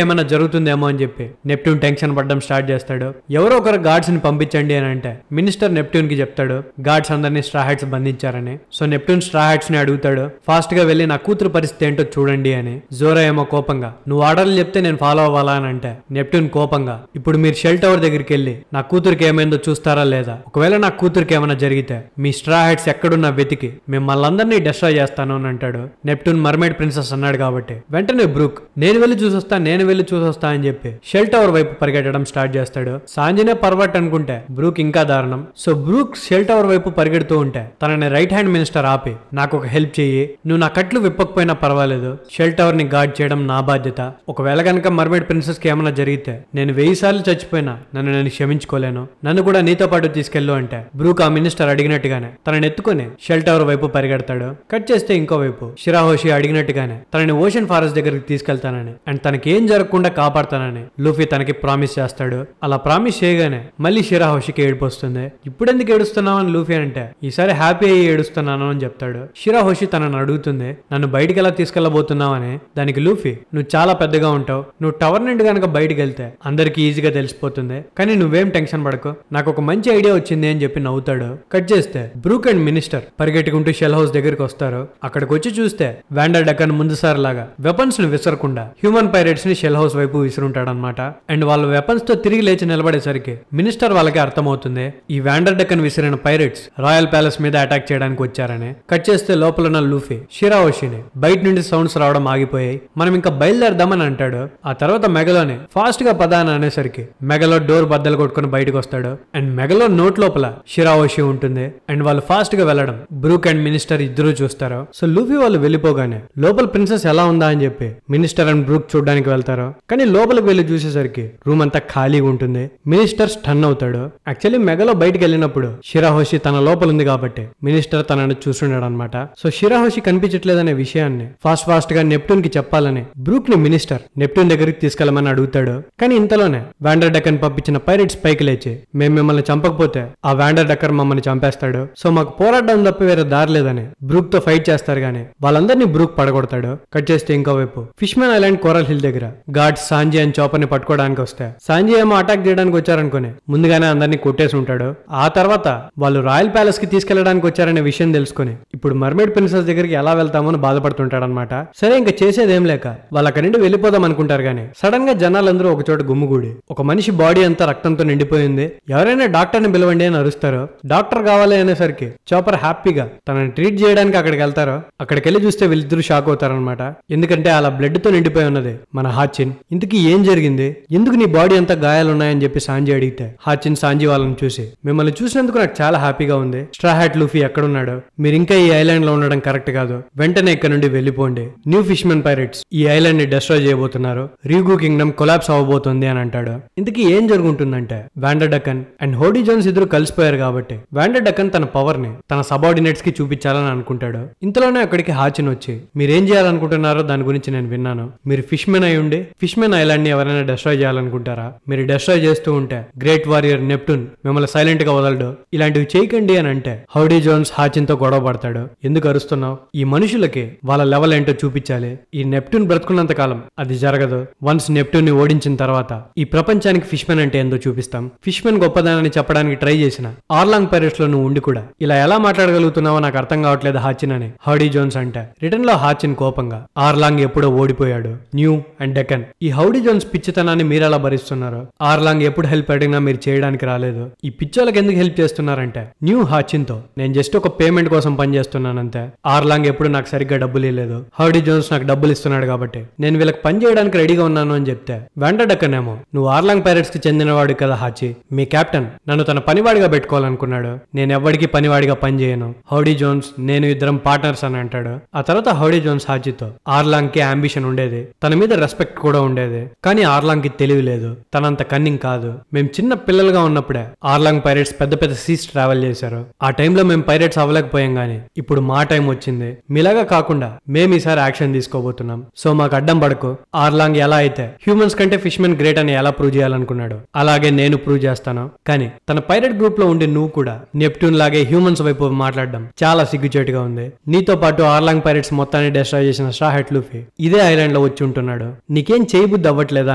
ఏమైనా జరుగుతుందేమో అని చెప్పి నెప్ట్యూన్ టెన్షన్ పడడం స్టార్ట్ చేస్తాడు. ఎవరో ఒకరు గార్డ్స్ ని పంపించండి అని అంటే మినిస్టర్ నెప్ట్యూన్ కి చెప్తాడు గార్డ్స్ అందరినీ స్ట్రా హ్యాట్స్ బంధించారని. సో నెప్ట్యూన్ స్ట్రా హ్యాట్స్ ని అడుగుతాడు, ఫాస్ట్ గా వెళ్లి నా కూతురు పరిస్థితి ఏంటో చూడండి అని. జోరా ఏమో కోపంగా నువ్వు ఆర్డర్లు చెప్తే నేను ఫాలో అవ్వాలా అని అంటే నెప్ట్యూన్ కోపంగా ఇప్పుడు మీరు షెల్ టవర్ దగ్గరికి వెళ్ళి నా కూతురికి ఏమైందో చూస్తారా లేదా, ఒకవేళ నా కూతురికి ఏమైనా జరిగితే మీ స్ట్రా హ్యాట్స్ ఎక్కడున్నా వెతికి మిమ్మల్ని అందరినీ డిస్ట్రాయ్ చేస్తాను అని అంటాడు. నెప్ట్యూన్ మర్మైడ్ ప్రిన్సెస్ అన్నాడు కాబట్టి వెంటనే బ్రూక్ నేను వెళ్ళి చూసొస్తా అని చెప్పి షెల్ టవర్ వైపు పరిగెట్టడం స్టార్ట్ చేస్తాడు. సాంజీనే పర్వట్ అనుకుంటే బ్రూక్ ఇంకా దారుణం. సో బ్రూక్ షెల్ టవర్ వైపు పరిగెడుతూ ఉంటే తనని రైట్ హ్యాండ్ మినిస్టర్ ఆపి నాకు ఒక హెల్ప్ చెయ్యి, నువ్వు నా కట్లు విప్పకపోయినా పర్వాలేదు, షెల్ టవర్ ని గార్డ్ చేయడం నా బాధ్యత, ఒకవేళ కనుక మర్మైడ్ ప్రిన్సెస్ కి ఏమైనా జరిగితే నేను 1000 సార్లు చచ్చిపోయినా నేను క్షమించుకోలేను, నన్ను కూడా నీతో పాటు తీసుకెళ్ళు అంటే బ్రూక్ ఆ మినిస్టర్ అడిగినట్టుగానే తనని ఎత్తుకొని షెల్ టవర్ వైపు పరిగెడతాడు. కట్ చేస్తే ఇంకోవైపు షిరాహోషి అడిగినట్టుగానే తనని ఓషన్ ఫారెస్ట్ దగ్గరికి తీసుకెళ్తానని అండ్ తనకి ఏం జరగకుండా కాపాడతానని లూఫీ తనకి ప్రామిస్ చేస్తాడు. అలా ప్రామిస్ చేయగానే మళ్ళీ షిరాహోషికి ఏడుపు వస్తుంది. ఇప్పుడెందుకు ఏడుస్తున్నావు అని లూఫీ అంటే ఈసారి హ్యాపీ అయ్యి ఏడుస్తున్నాను అని చెప్తాడు. షిరాహోషి తనని అడుగుతుంది నన్ను బయటికి ఎలా తీసుకెళ్లబోతున్నావు అని. దానికి లూఫీ నువ్వు చాలా పెద్దగా ఉంటావు, నువ్వు టవర్ నుండి కనుక బయటికి వెళ్తే అందరికి ఈజీగా తెలిసిపోతుంది, కానీ నువ్వేం టెన్షన్ పడకు, నాకు ఒక మంచి ఐడియా వచ్చింది అని చెప్పి నవ్వుతాడు. కట్ చేస్తే బ్రూక్ అండ్ మినిస్టర్ పరిగెట్టుకుంటూ షెల్ హౌస్ దగ్గరికి వస్తారు. అక్కడికి వచ్చి చూస్తే వ్యాండర్ డకన్ ముందుసారి లాగా వెపన్స్ ని విసరకుండా హ్యూమన్ పైరేట్స్ ని షెల్ హౌస్ వైపు విసురుంటాడనమాట. అండ్ వాళ్ళ వెపన్స్ తో తిరిగి లేచి నిలబడేసరికి మినిస్టర్ వాళ్ళకి అర్థమవుతుంది ఈ వ్యాండర్ డకన్ విసిరిన పైరేట్స్ రాయల్ ప్యాలెస్ మీద అటాక్ చేయడానికి వచ్చారని. కట్ చేస్తే లోపల ఉన్న లూఫీ షిరాహోషిని బయట నుండి సౌండ్స్ రావడం ఆగిపోయాయి, మనం ఇంకా బయలుదేరదామని అంటాడు. ఆ తర్వాత మెగలోని ఫాస్ట్ గా పద అని అనేసరికి మెగలో డోర్ బద్దలు కొట్టుకుని బయటకు వస్తాడు. అండ్ మెగలో నోట్ లోపల షిరాహోషి ఉంటుంది. అండ్ వాళ్ళు ఫాస్ట్ గా వెళ్ళడం బ్రూక్ అండ్ మినిస్టర్ ఇద్దరు చూస్తారు. సో లూఫీ వాళ్ళు వెళ్ళిపోగానే లోపల ప్రిన్సెస్ ఎలా ఉందా అని చెప్పి మినిస్టర్ అండ్ బ్రూక్ చూడడానికి వెళ్తారు. కానీ లోపలికి వెళ్లి చూసేసరికి రూమ్ అంతా ఖాళీగా ఉంటుంది. మినిస్టర్ స్టన్ అవుతాడు. యాక్చువల్లీ మెగలో బయటకు వెళ్ళినప్పుడు షిరాహోషి తన లోపల ఉంది కాబట్టి మినిస్టర్ తనని చూస్తున్నాడు అనమాట. సో షిరాహోషి కనిపించట్లేదనే విషయాన్ని ఫాస్ట్ గా నెప్ట్యూన్ కి చెప్పాలని బ్రూక్ ని మినిస్టర్ నెప్ట్యూన్ దగ్గరికి తీసుకెళ్లమని అడుగుతాడు. కానీ ఇంతలోనే వ్యాండర్ డకన్ పంపించిన పైరేట్స్ పైకి లేచి మేము మిమ్మల్ని చంపకపోతే ఆ వ్యాండర్ డకర్ మమ్మల్ని చంపేస్తాడు, సో మాకు పోరాడడం తప్ప వేరే దారి లేదని బ్రూక్ తో ఫైట్ చేస్తారు. గానీ వాళ్ళందరినీ బ్రూక్ పడగొడతాడు. కట్ చేస్తే ఇంకోవైపు ఫిష్మెన్ ఐలాండ్ కోరల్ హిల్ దగ్గర గార్డ్స్ సాంజీ అండ్ చాపర్ ని పట్టుకోవడానికి వస్తే సాంజీ ఏమో అటాక్ చేయడానికి వచ్చారనుకుని ముందుగానే అందరినీ కొట్టేసి ఉంటాడు. ఆ తర్వాత వాళ్ళు రాయల్ ప్యాలెస్ కి తీసుకెళ్లడానికి వచ్చారనే విషయం తెలుసుకుని ఇప్పుడు మర్మైడ్ ప్రిన్సెస్ దగ్గరికి ఎలా వెళ్తామో అని బాధపడుతుంటాడు అనమాట. సరే ఇంకా చేసేదేం లేక వాళ్ళు అక్కడి నుండి వెళ్ళిపోదాం అనుకుంటారు. గానీ సడన్ గా జనాలందరూ ఒక చోట గుమ్ముగూడి ఒక మనిషి బాడీ అంతా రక్తంతో నిండిపోయింది, ఎవరైనా డాక్టర్ ని పిలవండి అని అరుస్తారు. డాక్టర్ కావాలి అనేసరికి చాపర్ హ్యాపీగా తనని ట్రీట్ చేయడానికి అక్కడికి వెళ్తారు. అక్కడికి వెళ్ళి చూస్తే వీళ్ళిద్దరూ షాక్ అవుతారనమాట. ఎందుకంటే అలా బ్లడ్ తో నిండిపోయి ఉన్నది మన హాచిన్. ఇంతకీ ఏం జరిగింది, ఎందుకు నీ బాడీ అంతా గాయాలున్నాయని చెప్పి సాంజీ అడిగితే హాచిన్ సాంజీ వాళ్ళని చూసి మిమ్మల్ని చూసినందుకు నాకు చాలా హ్యాపీగా ఉంది, స్ట్రా హ్యాట్ లూఫీ ఎక్కడున్నాడు, మీరు ఇంకా ఈ ఐలాండ్ లో ఉండడం కరెక్ట్ కాదు, వెంటనే ఇక్కడ నుండి వెళ్ళిపోండి, న్యూ ఫిష్మెన్ పైరేట్స్ ఈ ఐలాండ్ ని డిస్ట్రాయ్ చేయబోతున్నారు, రీగు కింగ్డమ్ కొలాప్స్ అవ్వబోతుంది అని అంటాడు. ఇంతకీ ఏం జరుగుతుందంటే వ్యాండర్ డకన్ అండ్ హోడీ జోన్స్ ఇద్దరు కలిసిపోయారు కాబట్టి వ్యాండర్ డకన్ తన పవర్ ని తన సబార్డినేట్స్ కి చూపించాలని అనుకుంటాడు. ఇంతలోనే అక్కడికి హాచిన్ వచ్చి మీరేం చేయాలనుకుంటున్నారో దాని గురించి నేను విన్నాను, మీరు ఫిష్మెన్ అయి ఉండి ఫిష్మెన్ ఐలాండ్ ని ఎవరైనా డిస్ట్రాయ్ చేయాలనుకుంటారా, మీరు డిస్ట్రాయ్ చేస్తూ ఉంటే గ్రేట్ వారియర్ నెప్ట్యూన్ మిమ్మల్ని సైలెంట్ గా వదలడు, ఇలాంటివి చేయకండి అని అంటే హౌడీ జోన్స్ హాచిన్ తో గొడవ పడతాడు. ఎందుకు అరుస్తున్నావు, ఈ మనుషులకి వాళ్ళ లెవెల్ ఏంటో చూపించాలి, ఈ నెప్ట్యూన్ బ్రతుకున్నంత కాలం అది జరగదు, వన్స్ నెప్ట్యూన్ ని ఓడించిన తర్వాత ఈ ప్రపంచానికి ఫిష్మెన్ అంటే ఏందో చూపిస్తాం, ఫిష్మెన్ గొప్పదానని చెప్పడానికి ట్రై చేసిన ఆర్లాంగ్ పైరేట్స్ లో నువ్వు ఉండి కూడా ఇలా ఎలా మాట్లాడగలుగుతున్నావో నాకు అర్థం కావట్లేదు హాచిన్ అని హౌడీ జోన్స్ అంటే. రిటర్న్ లో హాచిన్ కోపంగా ఆర్లాంగ్ ఎప్పుడో ఓడిపోయాడు. New and Deccan. ఈ హౌడీ జోన్స్ పిచ్చితనాన్ని మీరు ఎలా భరిస్తున్నారు? ఆర్లాంగ్ ఎప్పుడు హెల్ప్ అడిగినా మీరు చేయడానికి రాలేదు. ఈ పిచ్చోళ్ళకి ఎందుకు హెల్ప్ చేస్తున్నారంటే న్యూ హాచిన్ తో నేను జస్ట్ ఒక పేమెంట్ కోసం పనిచేస్తున్నానంతే. ఆర్లాంగ్ ఎప్పుడు నాకు సరిగ్గా డబ్బులు ఇవ్వలేదు. హౌడీ జోన్స్ నాకు డబ్బులు ఇస్తున్నాడు కాబట్టి నేను వీళ్ళకి పని చేయడానికి రెడీగా ఉన్నాను అని చెప్తే వాండర్ డెక్కన్ ఏమో నువ్వు ఆర్లాంగ్ పైరేట్స్ కి చెందినవాడు కదా హాచి, మీ కెప్టెన్ నన్ను తన పనివాడిగా పెట్టుకోవాలనుకున్నాడు. నేను ఎవ్వడికి పనివాడిగా పని చేయను. హౌడీ జోన్స్ నేను ఇద్దరం పార్ట్నర్స్ అని అంటాడు. ఆ తర్వాత హౌడీ జోన్స్ హాచితో ఆర్లాంగ్ కి అంబిషన్ ఉండేది, తన మీద రెస్పెక్ట్ కూడా ఉండేది, కానీ ఆర్లాంగ్ కి తెలివి లేదు, తనంత కన్నింగ్ కాదు. మేము చిన్న పిల్లలుగా ఉన్నప్పుడే ఆర్లాంగ్ పైరేట్స్ పెద్ద పెద్ద సీస్ ట్రావెల్ చేశారు. ఆ టైంలో మేము పైరేట్స్ అవ్వలేకపోయాం, గానీ ఇప్పుడు మా టైం వచ్చింది. మీలాగా కాకుండా మేము ఈసారి యాక్షన్ తీసుకోబోతున్నాం. సో మాకు అడ్డం పడకు. ఆర్లాంగ్ ఎలా అయితే హ్యూమన్స్ కంటే ఫిష్ మెన్ గ్రేట్ అని ఎలా ప్రూవ్ చేయాలనుకున్నాడు అలాగే నేను ప్రూవ్ చేస్తాను. కానీ తన పైరేట్ గ్రూప్ లో ఉండే నువ్వు కూడా నెప్ట్యూన్ లాగే హ్యూమన్స్ వైపు మాట్లాడడం చాలా సిగ్గుచేటుగా ఉంది. నీతో పాటు ఆర్లాంగ్ పైరేట్స్ మొత్తాన్ని డిస్ట్రాయ్ చేసిన స్ట్రా హ్యాట్ లూఫీ ఇదే ఐలాండ్ లో వచ్చి ఉంటున్నాడు. నీకేం చేయబుద్ధి అవ్వట్లేదా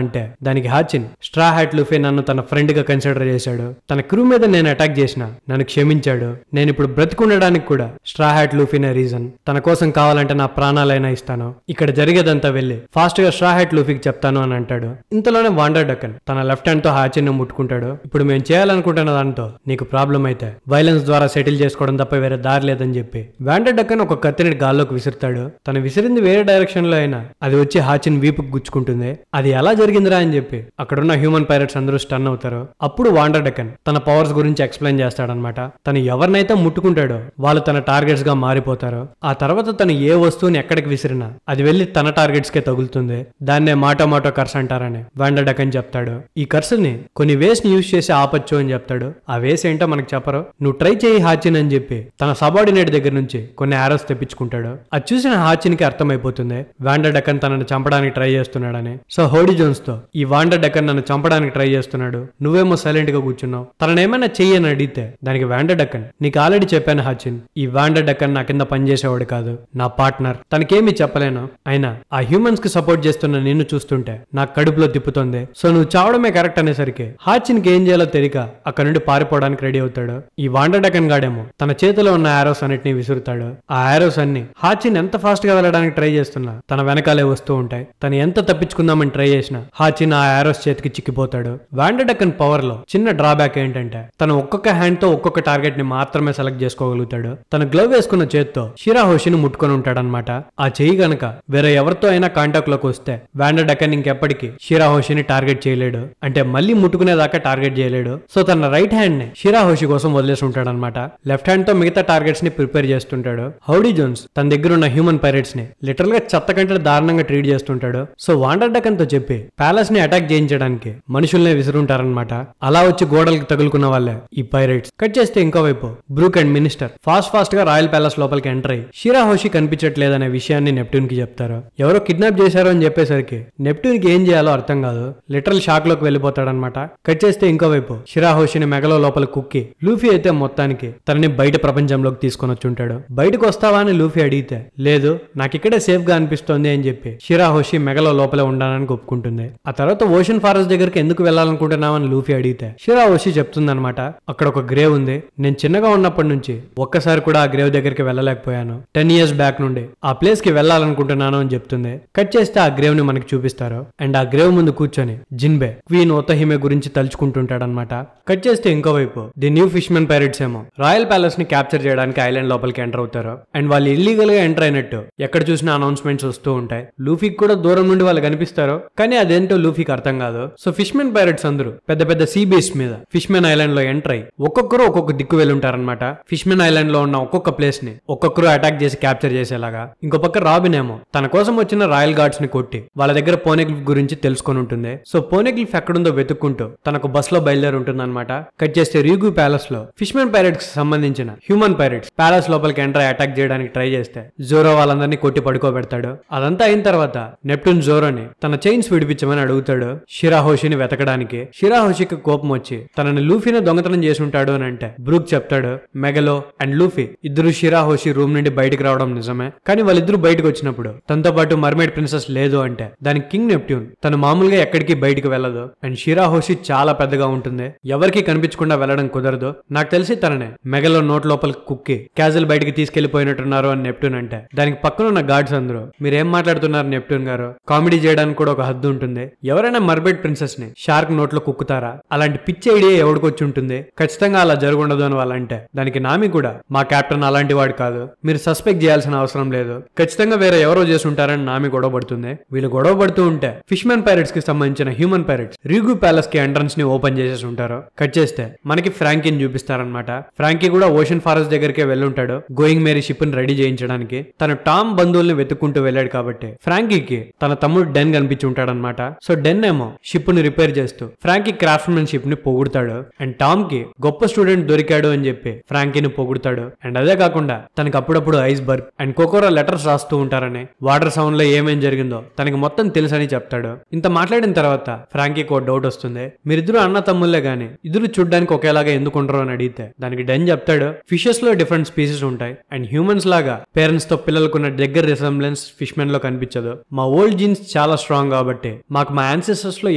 అంటే దానికి హాచిన్ స్ట్రా హ్యాట్ లూఫీ నన్ను తన ఫ్రెండ్ గా కన్సిడర్ చేశాడు. తన క్రూ మీద నేను అటాక్ చేసిన నన్ను క్షమించాడు. నేను ఇప్పుడు బ్రతికుండడానికి కూడా స్ట్రా హ్యాట్ లూఫీనే రీజన్. తన కోసం కావాలంటే నా ప్రాణాలైనా ఇస్తాను. ఇక్కడ జరిగేదంతా వెళ్ళి ఫాస్ట్ గా స్ట్రా హ్యాట్ లూఫీకి చెప్తాను అని అంటాడు. ఇంతలోనే వాండర్ డెక్కన్ తన లెఫ్ట్ హ్యాండ్ తో హాచిన్ ను ముట్టుకుంటాడు. ఇప్పుడు మేము చేయాలనుకుంటున్న దాంతో నీకు ప్రాబ్లం అయితే వైలెన్స్ ద్వారా సెటిల్ చేసుకోవడం తప్ప వేరే దారి లేదని చెప్పి వాండర్ డెక్కన్ ఒక కత్తిని గాల్లోకి విసురుతాడు. తను విసిరింది వేరే డైరెక్షన్ లో అయినా అది వచ్చి హాచిన్ వీపుకు గుచ్చుకుంటుంది. అది ఎలా జరిగిందిరా అని చెప్పి అక్కడున్న హ్యూమన్ పైరట్స్ అందరూ స్టన్ అవుతారు. అప్పుడు వాండర్ డెక్కన్ తన పవర్స్ గురించి ఎక్స్ప్లెయిన్ చేస్తాడనమాట. తను ఎవరినైతే ముట్టుకుంటాడో వాళ్ళు తన టార్గెట్స్ గా మారిపోతారు. ఆ తర్వాత తను ఏ వస్తువుని ఎక్కడికి విసిరినా అది వెళ్లి తన టార్గెట్స్ కే తగులుతుంది. దాన్నే మాటో కర్స్ అంటారని వాండర్ డెక్కన్ చెప్తాడు. ఈ కర్స్ ని కొన్ని వేస్ ని యూజ్ చేసి ఆపచ్చు అని చెప్తాడు. ఆ వేస్ ఏంటో మనకు చెప్పరు. నువ్వు ట్రై చేయి హాచిన్ అని చెప్పి తన సబార్డినేట్ దగ్గర నుంచి కొన్ని ఆరోస్ తెప్పించుకుంటాడు. అది చూసిన హాచిన్ కి అర్థమైపోతుంది వాండర్ డెక్కన్ తనను చంపడానికి ట్రై చేస్తున్నాడని. సో హౌడీ జోన్స్ తో ఈ వాండర్ డెక్కన్ నన్ను చంపడానికి ట్రై చేస్తున్నాడు, నువ్వేమో సైలెంట్ గా కూర్చున్నావు, తనను ఏమైనా చెయ్యని అడిగితే దానికి వాండర్ డెక్కన్ నీకు ఆల్రెడీ చెప్పాను హాచిన్, ఈ వాండర్ డెక్కన్ నా కింద పనిచేసేవాడు కాదు, నా పార్ట్నర్, తనకేమీ చెప్పలేను. అయినా ఆ హ్యూమన్స్ కి సపోర్ట్ చేస్తున్న నిన్ను చూస్తుంటే నాకు కడుపులో తిప్పుతోంది. సో నువ్వు చావడమే కరెక్ట్ అనేసరికి హాచిన్ కి ఏం చేయాలో తెలియక అక్కడ నుండి పారిపోవడానికి రెడీ అవుతాడు. ఈ వాండర్ డెక్కన్ గాడేమో తన చేతిలో ఉన్న ఆరోస్ అన్నిటిని విసురుతాడు. ఆ ఆరోస్ అన్ని హాచిన్ ఎంత ఫాస్ట్ గా వెళ్ళడానికి ట్రై చేస్తున్నా తన వెనకాలే వస్తూ ఉంటాయి. తను ఎంత తప్పించుకుందామని ట్రై చేసినా హాచిన్ ఆ ఆరోస్ చేతికి చిక్కిపోతాడు. వాండర్ డెక్కన్ పవర్ లో చిన్న డ్రాబ్యాక్ ఏంటంటే తను ఒక్కొక్క హ్యాండ్ తో ఒక్కొక్క టార్గెట్ ని మాత్రమే సెలెక్ట్ చేసుకోగలుగుతాడు. తన గ్లవ్ వేసుకున్న చేత్తో షిరాహోషిని ముట్టుకొని ఉంటాడనమాట. ఆ చెయ్యి గనక వేరే ఎవరితో అయినా కాంటాక్ట్ లోకి వస్తే వాండర్ డెక్కన్ ఇంకెప్పటికీ షిరాహోషిని టార్గెట్ చేయలేడు, అంటే మళ్ళీ ముట్టుకునేదాకా టార్గెట్ చేయలేడు. సో తన రైట్ హ్యాండ్ ని షిరాహోషి కోసం వదిలేసి ఉంటాడు అనమాట. లెఫ్ట్ హ్యాండ్ తో మిగతా టార్గెట్స్ ని ప్రిపేర్ చేస్తుంటాడు. హౌడీ జోన్స్ తన దగ్గర ఉన్న హ్యూమన్ పైరేట్స్ ని లిటరల్ గా చెత్త కంటే దారుణంగా ట్రీట్ చేస్తుంటాడు. సో వాండర్ డెక్కన్ తో చెప్పి ప్యాలెస్ ని అటాక్ చేయించడానికి మనుషుల్నే విసురుంటారనమాట. అలా వచ్చి గోడలకి తగులుకున్న వాళ్ళే ఈ పైరేట్స్. కట్ చేస్తే ఇంకో వైపు బ్రూక్ అండ్ మినిస్టర్ ఫాస్ట్ గా రాయల్ ప్యాలెస్ లోపలికి ఎంటర్ అయ్యి షిరాహోషి కనిపించట్లేదనే విషయాన్ని నెప్ట్యూన్ కి చెప్తారు. ఎవరో కిడ్నాప్ చేశారు అని చెప్పేసరికి నెప్ట్యూన్ కి ఏం చేయాలో అర్థం కాదు. లిటరల్ షాక్ లోకి వెళ్ళిపోతాడనమాట. కట్ చేస్తే ఇంకోవైపు షిరాహోషిని మెగలో లోపల కుక్కి లూఫీ అయితే మొత్తానికి తనని బయట ప్రపంచంలోకి తీసుకొని వచ్చి ఉంటాడు. బయటకు వస్తావా అని లూఫీ అడిగితే లేదు నాకు ఇక్కడే సేఫ్ గా అనిపిస్తోంది అని చెప్పి షిరాహోషి మెగలో లోపలే ఉండాలని ఒప్పుకుంటుంది. ఆ తర్వాత ఓషన్ ఫారెస్ట్ దగ్గరికి ఎందుకు వెళ్ళాలనుకుంటున్నామని లూఫీ అడిగితే షిరాహోషి చెప్తుందనమాట అక్కడ ఒక గ్రేవ్ ఉంది, నేను చిన్నగా ఉన్నప్పటి నుంచి ఒక్కసారి కూడా ఆ గ్రేవ్ దగ్గరికి వెళ్ళలేకపోయాను, 10 years బ్యాక్ నుండి ఆ ప్లేస్ కి వెళ్ళాలనుకుంటున్నాను అని చెప్తుంది. కట్ చేస్తే ఆ గ్రేవ్ ని మనకి చూపిస్తారు. అండ్ ఆ గ్రేవ్ ముందు కూర్చొని జిన్బే క్వీన్ ఓతహిమే గురించి తలుచుకుంటుంటాడనమాట. కట్ చేస్తే ఇంకోవైపు the new fish men pirates ఏమో రాయల్ ప్యాలెస్ ని క్యాప్చర్ చేయడానికి ఐలాండ్ లోపలికి ఎంటర్ అవుతారు. అండ్ వాళ్ళు ఇల్లీగల్ గా ఎంటర్ అయినట్టు ఎక్కడ చూసినా అనౌన్స్మెంట్స్ వస్తూ ఉంటాయి. లూఫీకి కూడా దూరం నుండి వాళ్ళు కనిపిస్తారు, కానీ అదేంటో లూఫీకి అర్థం కాదు. సో ఫిష్ మెన్ పైరేట్స్ అందరూ పెద్ద పెద్ద సీ బేస్ మీద ఫిష్ మెన్ ఐలాండ్ లో ఎంటర్ అయ్యి ఒక్కొక్కరు ఒక్కొక్క దిక్కు వెళ్ళుంటారనమాట. ఫిష్ మెన్ ఐలాండ్ లో ఉన్న ఒక్కొక్క ప్లేస్ ని ఒక్కొక్కరు అటాక్ చేసి క్యాప్చర్ చేసేలాగా. ఇంకో పక్క రాబిన్ ఏమో తన కోసం వచ్చిన రాయల్ గార్డ్స్ ని కొట్టి వాళ్ళ దగ్గర పోనెగ్లిఫ్ గురించి తెలుసుకొని ఉంటుంది. సో పోనెగ్లిఫ్ ఎక్కడుందో వెతుక్కుంటూ తనకు బస్ లో బయలుదేరి ఉంటుంది అనమాట. కట్ చేస్తే రీగు ప్యాలెస్ లో ఫిష్ మెన్ పైరేట్స్ కి సంబంధించిన హ్యూమన్ పైరేట్స్ ప్యాలెస్ లోపలికి ఎంటర్ అటాక్ చేయడానికి ట్రై చేస్తే జోరో వాళ్ళందరినీ కొట్టి పడుకోబెడతాడు. అదంతా అయిన తర్వాత నెప్ట్యూన్ జోరోని తన చైన్స్ విడిపించమని అడుగుతాడు షిరాహోషిని వెతకడానికి. షిరాహోషికి కోపం వచ్చి తనని లూఫీని దొంగతనం చేసి ఉంటాడు అని అంటే బ్రూక్ చెప్తాడు మెగలో అండ్ లూఫీ ఇద్దరు షిరాహోషి రూమ్ నుండి బయటకు రావడం నిజమే, కానీ వాళ్ళిద్దరు బయటకు వచ్చినప్పుడు తనతో పాటు మర్మైడ్ ప్రిన్సెస్ లేదు అంటే దానికి కింగ్ నెప్ట్యూన్ తను మామూలుగా ఎక్కడికి బయటకు వెళ్ళదు. అండ్ షిరాహోషి చాలా పెద్దగా ఉంటుంది, ఎవరికి కనిపించకుండా వెళ్ళడం కుదరదు. నాకు తెలిసి తననే మెగలో నోట్ లోపలికి కుక్కి క్యాజువల్ బయటికి తీసుకెళ్లిపోయినట్టున్నారు అని నెప్ట్యూన్ అంటే దానికి పక్కన ఉన్న గార్డ్స్ అందరూ అందరూ. మీరేం మాట్లాడుతున్నారు నెప్ట్యూన్ గారు? కామెడీ చేయడానికి కూడా ఒక హద్దు ఉంటుంది. ఎవరైనా మర్బెట్ ప్రిన్సెస్ ని షార్క్ నోట్లో కుక్కుతారా? అలాంటి పిచ్చి ఐడియా ఎవడికొచ్చి ఉంటుంది? ఖచ్చితంగా అలా జరగundదు అని వాళ్ళంటే దానికి నామి కూడా మా కెప్టెన్ అలాంటి వాడు కాదు, మీరు సస్పెక్ట్ చేయాల్సిన అవసరం లేదు, ఖచ్చితంగా వేరే ఎవరో చేసి ఉంటారని నామి గొడవ పడుతుంది. వీళ్ళు గొడవ పడుతూ ఉంటే ఫిష్మెన్ పైరట్స్ కి సంబంధించిన హ్యూమన్ పైరట్స్ రీగు ప్యాలెస్ కి ఎంట్రన్స్ ని ఓపెన్ చేసేసి ఉంటారు. కట్ చేస్తే మనకి ఫ్రాంకీని చూపిస్తారనమాట. ఫ్రాంకీ కూడా ఓషన్ ఫారెస్ట్ దగ్గరికే వెళ్ళుంటాడు గోయింగ్ మేరీ షిప్ ని రెడీ చేయించడానికి. తను టామ్ బంధువుల్ని వెతుక్కుంటూ వెళ్ళాడు కాబట్టి ఫ్రాంకీకి తన తమ్ముడు డెన్ కనిపించి ఉంటాడనమాట. సో డెన్ ఏమో షిప్ ని రిపేర్ చేస్తూ ఫ్రాంకీ క్రాఫ్ట్మెన్ షిప్ ని పొగుడుతాడు. అండ్ టామ్ కి గొప్ప స్టూడెంట్ దొరికాడు అని చెప్పి ఫ్రాంకీని పొగుడుతాడు. అండ్ అదే కాకుండా తనకి అప్పుడప్పుడు ఐస్బర్గ్ అండ్ కోకోరా లెటర్స్ రాస్తూ ఉంటారని, వాటర్ సౌండ్ లో ఏమేం జరిగిందో తనకి మొత్తం తెలుసని చెప్తాడు. ఇంత మాట్లాడిన తర్వాత ఫ్రాంకీకి ఒక డౌట్ వస్తుంది. మీరిద్దరు అన్న తమ్ముళ్లే గానీ ఇద్దరు చూడ్డానికి ఒకేలాగా ఎందుకుంటారు అని అడిగితే దానికి డెన్ చెప్తాడు, ఫిషెస్ లో డిఫరెంట్ స్పీసీస్ ఉంటాయి అండ్ హ్యూమన్స్ లాగా పేరెంట్స్ తో పిల్లలకున్న దగ్గర రిసెంబ్లెన్స్ ఫిష్ మెన్ లో కనిపించదు. మా ఓల్డ్ జీన్స్ చాలా స్ట్రాంగ్ కాబట్టి మాకు మా యాన్సెస్టర్స్ లో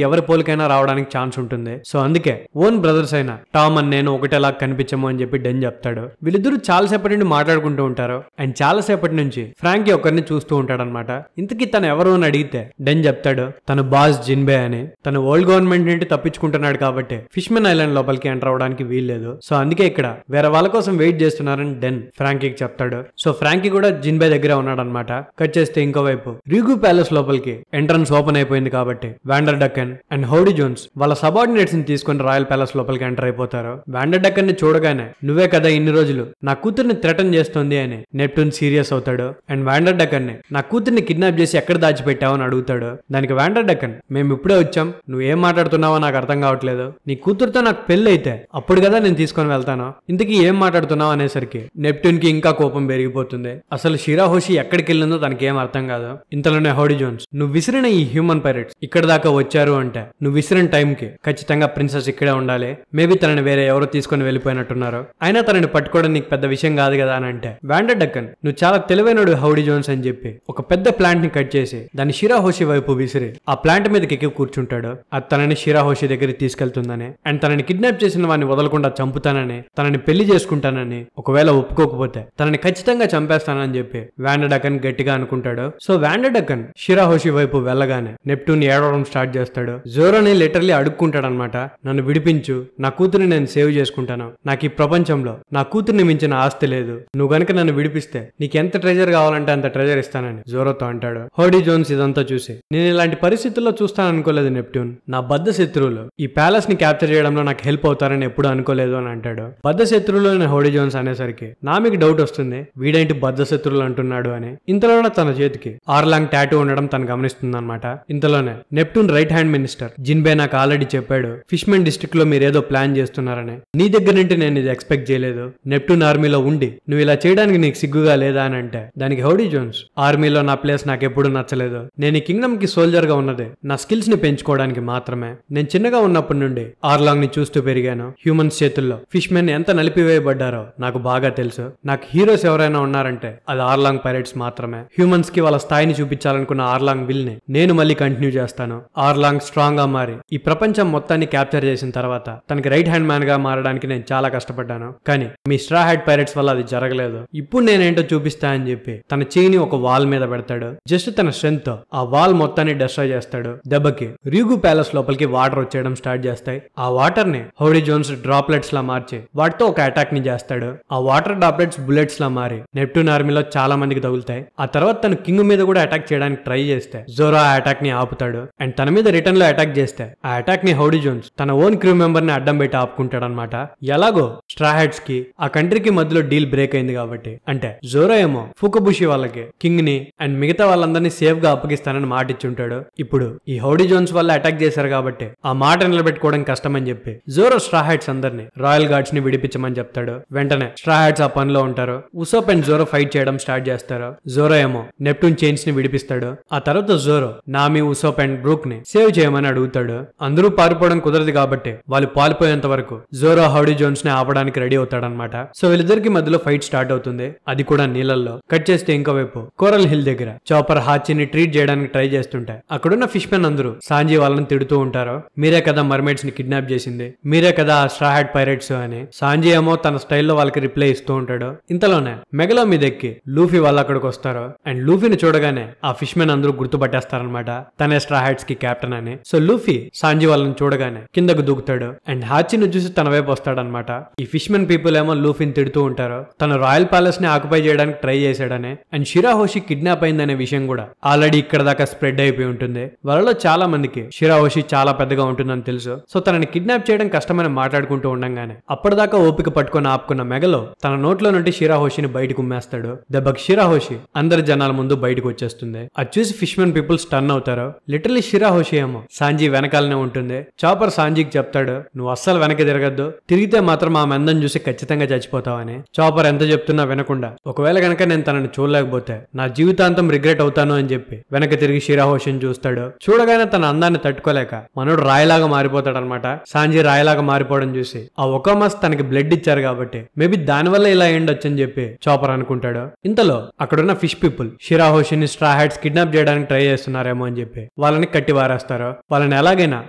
ఎవరి పోలికైనా రావడానికి ఛాన్స్ ఉంటుంది. సో అందుకే ఓన్ బ్రదర్స్ అయినా టామ్ అని నేను ఒకటేలా కనిపించము అని చెప్పి డెన్ చెప్తాడు. వీళ్ళిద్దరు చాలా సేపటి నుండి మాట్లాడుకుంటూ ఉంటారు అండ్ చాలా సేపటి నుంచి ఫ్రాంకీ ఒకరిని చూస్తూ ఉంటాడనమాట. ఇంతకీ తను ఎవరు అని అడిగితే డెన్ చెప్తాడు తను బాస్ జిన్బే అని. తను వరల్డ్ గవర్నమెంట్ నుండి తప్పించుకుంటున్నాడు కాబట్టి ఫిష్మెన్ ఐలాండ్ లోపలికి ఎంటర్ అవడానికి వీల్లేదు. సో అందుకే ఇక్కడ వేరే వాళ్ళ కోసం వెయిట్ చేస్తున్నారని డెన్ ఫ్రాంకీకి చెప్తాడు. సో ఫ్రాంకీ కూడా జిన్బే దగ్గర ఉన్నాడనమాట. కట్ చేస్తే ఇంకోవైపు రీగు ప్యాలెస్ లోపలికి ఎంట్రన్స్ ఓపెన్ అయిపోయింది కాబట్టి వాండర్ డక్కన్ అండ్ హౌడీ జోన్స్ వాళ్ళ సబార్డినేట్స్ ని తీసుకుని రాయల్ ప్యాలెస్ లోపలికి ఎంటర్ అయిపోతారు. వాండర్ డక్కన్ ని చూడగానే నువ్వే కదా ఇన్ని రోజులు నా కూతుర్ని థ్రెటన్ చేస్తుంది అని నెప్ట్యూన్ సీరియస్ అవుతాడు. అండ్ వాండర్ డక్కన్ ని నా కూతుర్ని కిడ్నాప్ చేసి ఎక్కడ దాచిపెట్టావు అని అడుగుతాడు. దానికి వాండర్ డక్కన్ మేము ఇప్పుడే వచ్చాం, నువ్వేం మాట్లాడుతున్నావో నాకు అర్థం కావట్లేదు, నీ కూతురుతో నాకు పెళ్లి అయితే అప్పుడు కదా నేను తీసుకొని వెళ్తాను, ఇంతకీ ఏం మాట్లాడుతున్నావు అనేసరికి నెప్ట్యూన్ కి ఇంకా కోపం పెరిగిపోతుంది. అసలు షిరాహోషి ఎక్కడికి వెళ్ళిందో తనకేం అర్థం కాదు. ఇంతలోనే హౌడీ జోన్స్ నువ్వు విసిరిన ఈ హ్యూమన్ పైరట్స్ ఇక్కడ దాకా వచ్చారు అంటే నువ్వు విసిరిన టైం కి ఖచ్చితంగా ప్రిన్సెస్ ఇక్కడే ఉండాలి, మేబీ తనని వేరే ఎవరో తీసుకొని వెళ్ళిపోయినట్టున్నారు, అయినా తనని పట్టుకోవడం నీకు పెద్ద విషయం కాదు కదా అని అంటే వాండర్ డక్కన్ నువ్వు చాలా తెలివైనడు హౌడీ జోన్స్ అని చెప్పి ఒక పెద్ద ప్లాంట్ ని కట్ చేసి దాన్ని షిరాహోషి వైపు విసిరి ఆ ప్లాంట్ మీదకి ఎక్కి కూర్చుంటాడు. అది తనని షిరాహోషి దగ్గరికి తీసుకెళ్తుందని అండ్ తనని కిడ్నాప్ చేసిన వాడిని వదలకుండా చంపుతానని, తనని పెళ్లి చేసుకుంటానని, ఒకవేళ ఒప్పుకోకపోతే తనని ఖచ్చితంగా చంపేస్తానని చెప్పి వాండర్ డక్కన్ గట్టిగా అనుకుంటాడు. సో వాండర్ డక్కన్ షిరాహోషి వైపు వెళ్ళగానే నెప్ట్యూన్ ఏడవడం స్టార్ట్ చేస్తాడు. జోరోని లిటరలీ అడుక్కుంటాడనమాట, నన్ను విడిపించు, నా కూతురిని నేను సేవ్ చేసుకుంటాను, నాకు ఈ ప్రపంచంలో నా కూతుర్ని మించిన ఆస్తి లేదు, నువ్వు గనుక నన్ను విడిపిస్తే నీకు ఎంత ట్రెజర్ కావాలంటే అంత ట్రెజర్ ఇస్తానని జోరోతో అంటాడు. హౌడీ జోన్స్ ఇదంతా చూసి నేను ఇలాంటి పరిస్థితుల్లో చూస్తాను అనుకోలేదు నెప్ట్యూన్, నా బద్ధ శత్రువులు ఈ ప్యాలెస్ ని క్యాప్చర్ చేయడంలో నాకు హెల్ప్ అవుతారని ఎప్పుడు అనుకోలేదు అని అంటాడు. బద్ధ శత్రువులు అని హౌడీ జోన్స్ అనేసరికి నామికి డౌట్ వస్తుంది, వీడేంటి బద్ధ శత్రువులు అంటున్నాడు అని. ఇంతలోనే తన చేతికి ఆర్లాంగ్ టాటూ ఉండడం తను గమనిస్తుంది అనమాట. ఇంతలోనే నెప్ట్యూన్ రైట్ హ్యాండ్ మినిస్టర్ జిన్బే నాకు ఆల్రెడీ చెప్పాడు ఫిష్మెన్ డిస్ట్రిక్ట్ లో మీరేదో ప్లాన్ చేస్తున్నారని, నీ దగ్గర నుండి నేను ఇది ఎక్స్పెక్ట్ చేయలేదు, నెప్ట్యూన్ ఆర్మీలో ఉండి నువ్వు ఇలా చేయడానికి నీకు సిగ్గుగా లేదా అని అంటే దానికి హౌడీ జోన్స్ ఆర్మీలో నా ప్లేస్ నాకు ఎప్పుడు నచ్చలేదు, నేను ఈ కింగ్డమ్ కి సోల్జర్ గా ఉన్నది నా స్కిల్స్ ని పెంచుకోవడానికి మాత్రమే, నేను చిన్నగా ఉన్నప్పటి నుండి ఆర్లాంగ్ ని చూస్తూ పెరిగాను, హ్యూమన్స్ చేతుల్లో ఫిష్ మెన్ ఎంత నలిపివేయబడ్డారో నాకు బాగా తెలుసు, నాకు హీరోస్ ఎవరైనా ఉన్నారంటే అది ఆర్లాంగ్ పైరట్స్ మాత్రమే, హ్యూమన్స్ కి వాళ్ళ స్థాయిని చూపించాలనుకున్న ఆర్లాంగ్ విల్ ని నేను మళ్ళీ కంటిన్యూ చేస్తాను, ఆర్లాంగ్ స్ట్రాంగ్ గా మారి ఈ ప్రపంచం మొత్తాన్ని క్యాప్చర్ చేసిన తర్వాత తనకి రైట్ హ్యాండ్ మ్యాన్ గా మారడానికి నేను చాలా కష్టపడ్డాను, కానీ మీ స్ట్రా హెడ్ పైరట్స్ వల్ల అది జరగలేదు, ఇప్పుడు నేనేంటో చూపిస్తా అని చెప్పి తన చేయిని ఒక వాల్ మీద పెడతాడు. జస్ట్ తన స్ట్రెంత్ తో ఆ వాల్ మొత్తాన్ని డిస్ట్రాయ్ చేస్తాడు. దెబ్బకి రీగు ప్యాలెస్ లోపలికి వాటర్ వచ్చేయడం స్టార్ట్ చేస్తాయి. ఆ వాటర్ ని హౌడీ జోన్స్ డ్రాప్లెట్స్ లా మార్చి వాటితో ఒక అటాక్ ని చేస్తాడు. ఆ వాటర్ డ్రాప్లెట్స్ బుల్లెట్స్ లా మారి నెప్ట్యూన్ ఆర్మీలో చాలా మందికి తగులుతాయి. ఆ తర్వాత తను కింగ్ మీద కూడా అటాక్ చేయడానికి ట్రై చేస్తే జోరో ఆ అటాక్ ని ఆపుతాడు. అండ్ తన మీద రిటర్న్ లో అటాక్ చేస్తే ఆ అటాక్ ని హౌడీ జోన్స్ తన ఓన్ క్రూ మెంబర్ ని అడ్డం పెట్టి ఆపుకుంటాడు అనమాట. ఎలాగో స్ట్రా హెడ్స్ కి ఆ కంట్రీకి మధ్యలో డీల్ బ్రేక్ అయింది కాబట్టి, అంటే జోరో ఏమో ఫుకబుషి వాళ్ళకి కింగ్ ని అండ్ మిగతా వాళ్ళందరినీ సేఫ్ గా అప్పగిస్తానని మాట ఇచ్చుంటాడు. ఇప్పుడు ఈ హౌడీ జోన్స్ వల్ల అటాక్ చేశారు కాబట్టి ఆ మాట నిలబెట్టుకోవడం కష్టమని చెప్పి జోరో స్ట్రా హెడ్స్ అందరినీ రాయల్ గార్డ్స్ ని విడిపించమని చెప్తాడు. వెంటనే స్ట్రా హెడ్స్ ఆ పనిలో ఉంటారు. ఉసోప్ అండ్ జోరో ఫైట్ చేయడం స్టార్ట్ చేస్తారు. జోరో ఏమో నెప్ట్యూన్ చైన్స్ ని విడిపిస్తాడు. ఆ తర్వాత జోరో నామి, ఉసోప్ అండ్ బ్రూక్ ని సేవ్ చేయమని అడుగుతాడు. అందరూ పారిపోవడం కుదరదు కాబట్టి వాళ్ళు పారిపోయేంత వరకు జోరో హౌడీ జోన్స్ ని ఆపడానికి రెడీ అవుతాడనమాట. సో వీళ్ళిద్దరికి మధ్యలో ఫైట్ స్టార్ట్ అవుతుంది, అది కూడా నీళ్ళల్లో. కట్ చేస్తే ఇంకోవైపు కోరల్ హిల్ దగ్గర చాపర్ హాచిని ట్రీట్ చేయడానికి ట్రై చేస్తుంటాయి. అక్కడున్న ఫిష్ మెన్ అందరూ సాంజీ వాళ్ళని తిడుతూ ఉంటారు, మీరే కదా మర్మైడ్స్ ని కిడ్నాప్ చేసింది, మీరే కదా ఆ స్ట్రా హెడ్ పైరట్స్ అని. సాంజీ ఏమో తన స్టైల్లో వాళ్ళకి రిప్లై ఇస్తూ ఉంటాడు. ఇంతలోనే మెగలో మీద ఎక్కి లూఫీ వాళ్ళు అక్కడికి వస్తారు. అండ్ లూఫీని చూడగానే ఆ ఫిష్ మెన్ అందరూ గుర్తుపట్టేస్తారనమాట తనే స్ట్రా హ్యాట్స్ కి కెప్టెన్ అని. సో లూఫీ సాంజీ వాళ్ళని చూడగానే కిందకు దూకుతాడు అండ్ హాచిని చూసి తన వైపు వస్తాడనమాట. ఈ ఫిష్ మెన్ పీపుల్ ఏమో లూఫీని తిడుతూ ఉంటారు, తను రాయల్ ప్యాలెస్ ని ఆక్యుపై చేయడానికి ట్రై చేశాడని అండ్ షిరాహోషి కిడ్నాప్ అయిందనే విషయం కూడా ఆల్రెడీ ఇక్కడ దాకా స్ప్రెడ్ అయిపోయి ఉంటుంది. వాళ్ళలో చాలా మందికి షిరాహోషి చాలా పెద్దగా ఉంటుందని తెలుసు. సో తనని కిడ్నాప్ చేయడం కష్టమని మాట్లాడుకుంటూ ఉండగానే అప్పటిదాకా ఓపిక పట్టుకొని ఆపుకున్న మెగలో తన నోట్లో నుండి షిరాహోషిని బయటకు ఉమ్మేస్తాడు. దెబ్బకి షిరాహోషి అందరి జనాల ముందు బయటకు వచ్చేస్తుంది. అది చూసి ఫిష్ మెన్ పీపుల్ స్టన్ అవుతారు. లిటరలీ షిరాహోషి ఏమో సాంజీ వెనకాలనే ఉంటుంది. చాపర్ సాంజీకి చెప్తాడు, నువ్వు అస్సలు వెనక్కి తిరగద్దు, తిరిగితే మాత్రం ఆ మెందని చూసి ఖచ్చితంగా చచ్చిపోతావని. చాపర్ ఎంత చెప్తున్నా వినకుండా ఒకవేళ గనక నేను తనని చూడలేకపోతే నా జీవితాంతం రిగ్రెట్ అవుతాను అని చెప్పి వెనక్కి తిరిగి షిరాహోషిని చూస్తాడు. చూడగానే తన అందాన్ని తట్టుకోలేక మనోడు రాయిలాగా మారిపోతాడు అనమాట. సాంజీ రాయిలాగా మారిపోవడం చూసి ఆ ఒకామాస్ తనకి బ్లడ్ ఇచ్చారు కాబట్టి మేబీ దానివల్ల ఇలా అయ్యుండొచ్చు అని చెప్పి చాపర్ అనుకుంటాడు. ఇంతలో అక్కడున్న ఫిష్ పీపుల్ షిరాహోషిని స్ట్రా హ్యాట్స్ కిడ్నాప్ చేయడానికి ట్రై చేస్తున్నారేమో అని చెప్పి వాళ్ళని కట్టి వారేస్తారు. వాళ్ళని ఎలాగైనా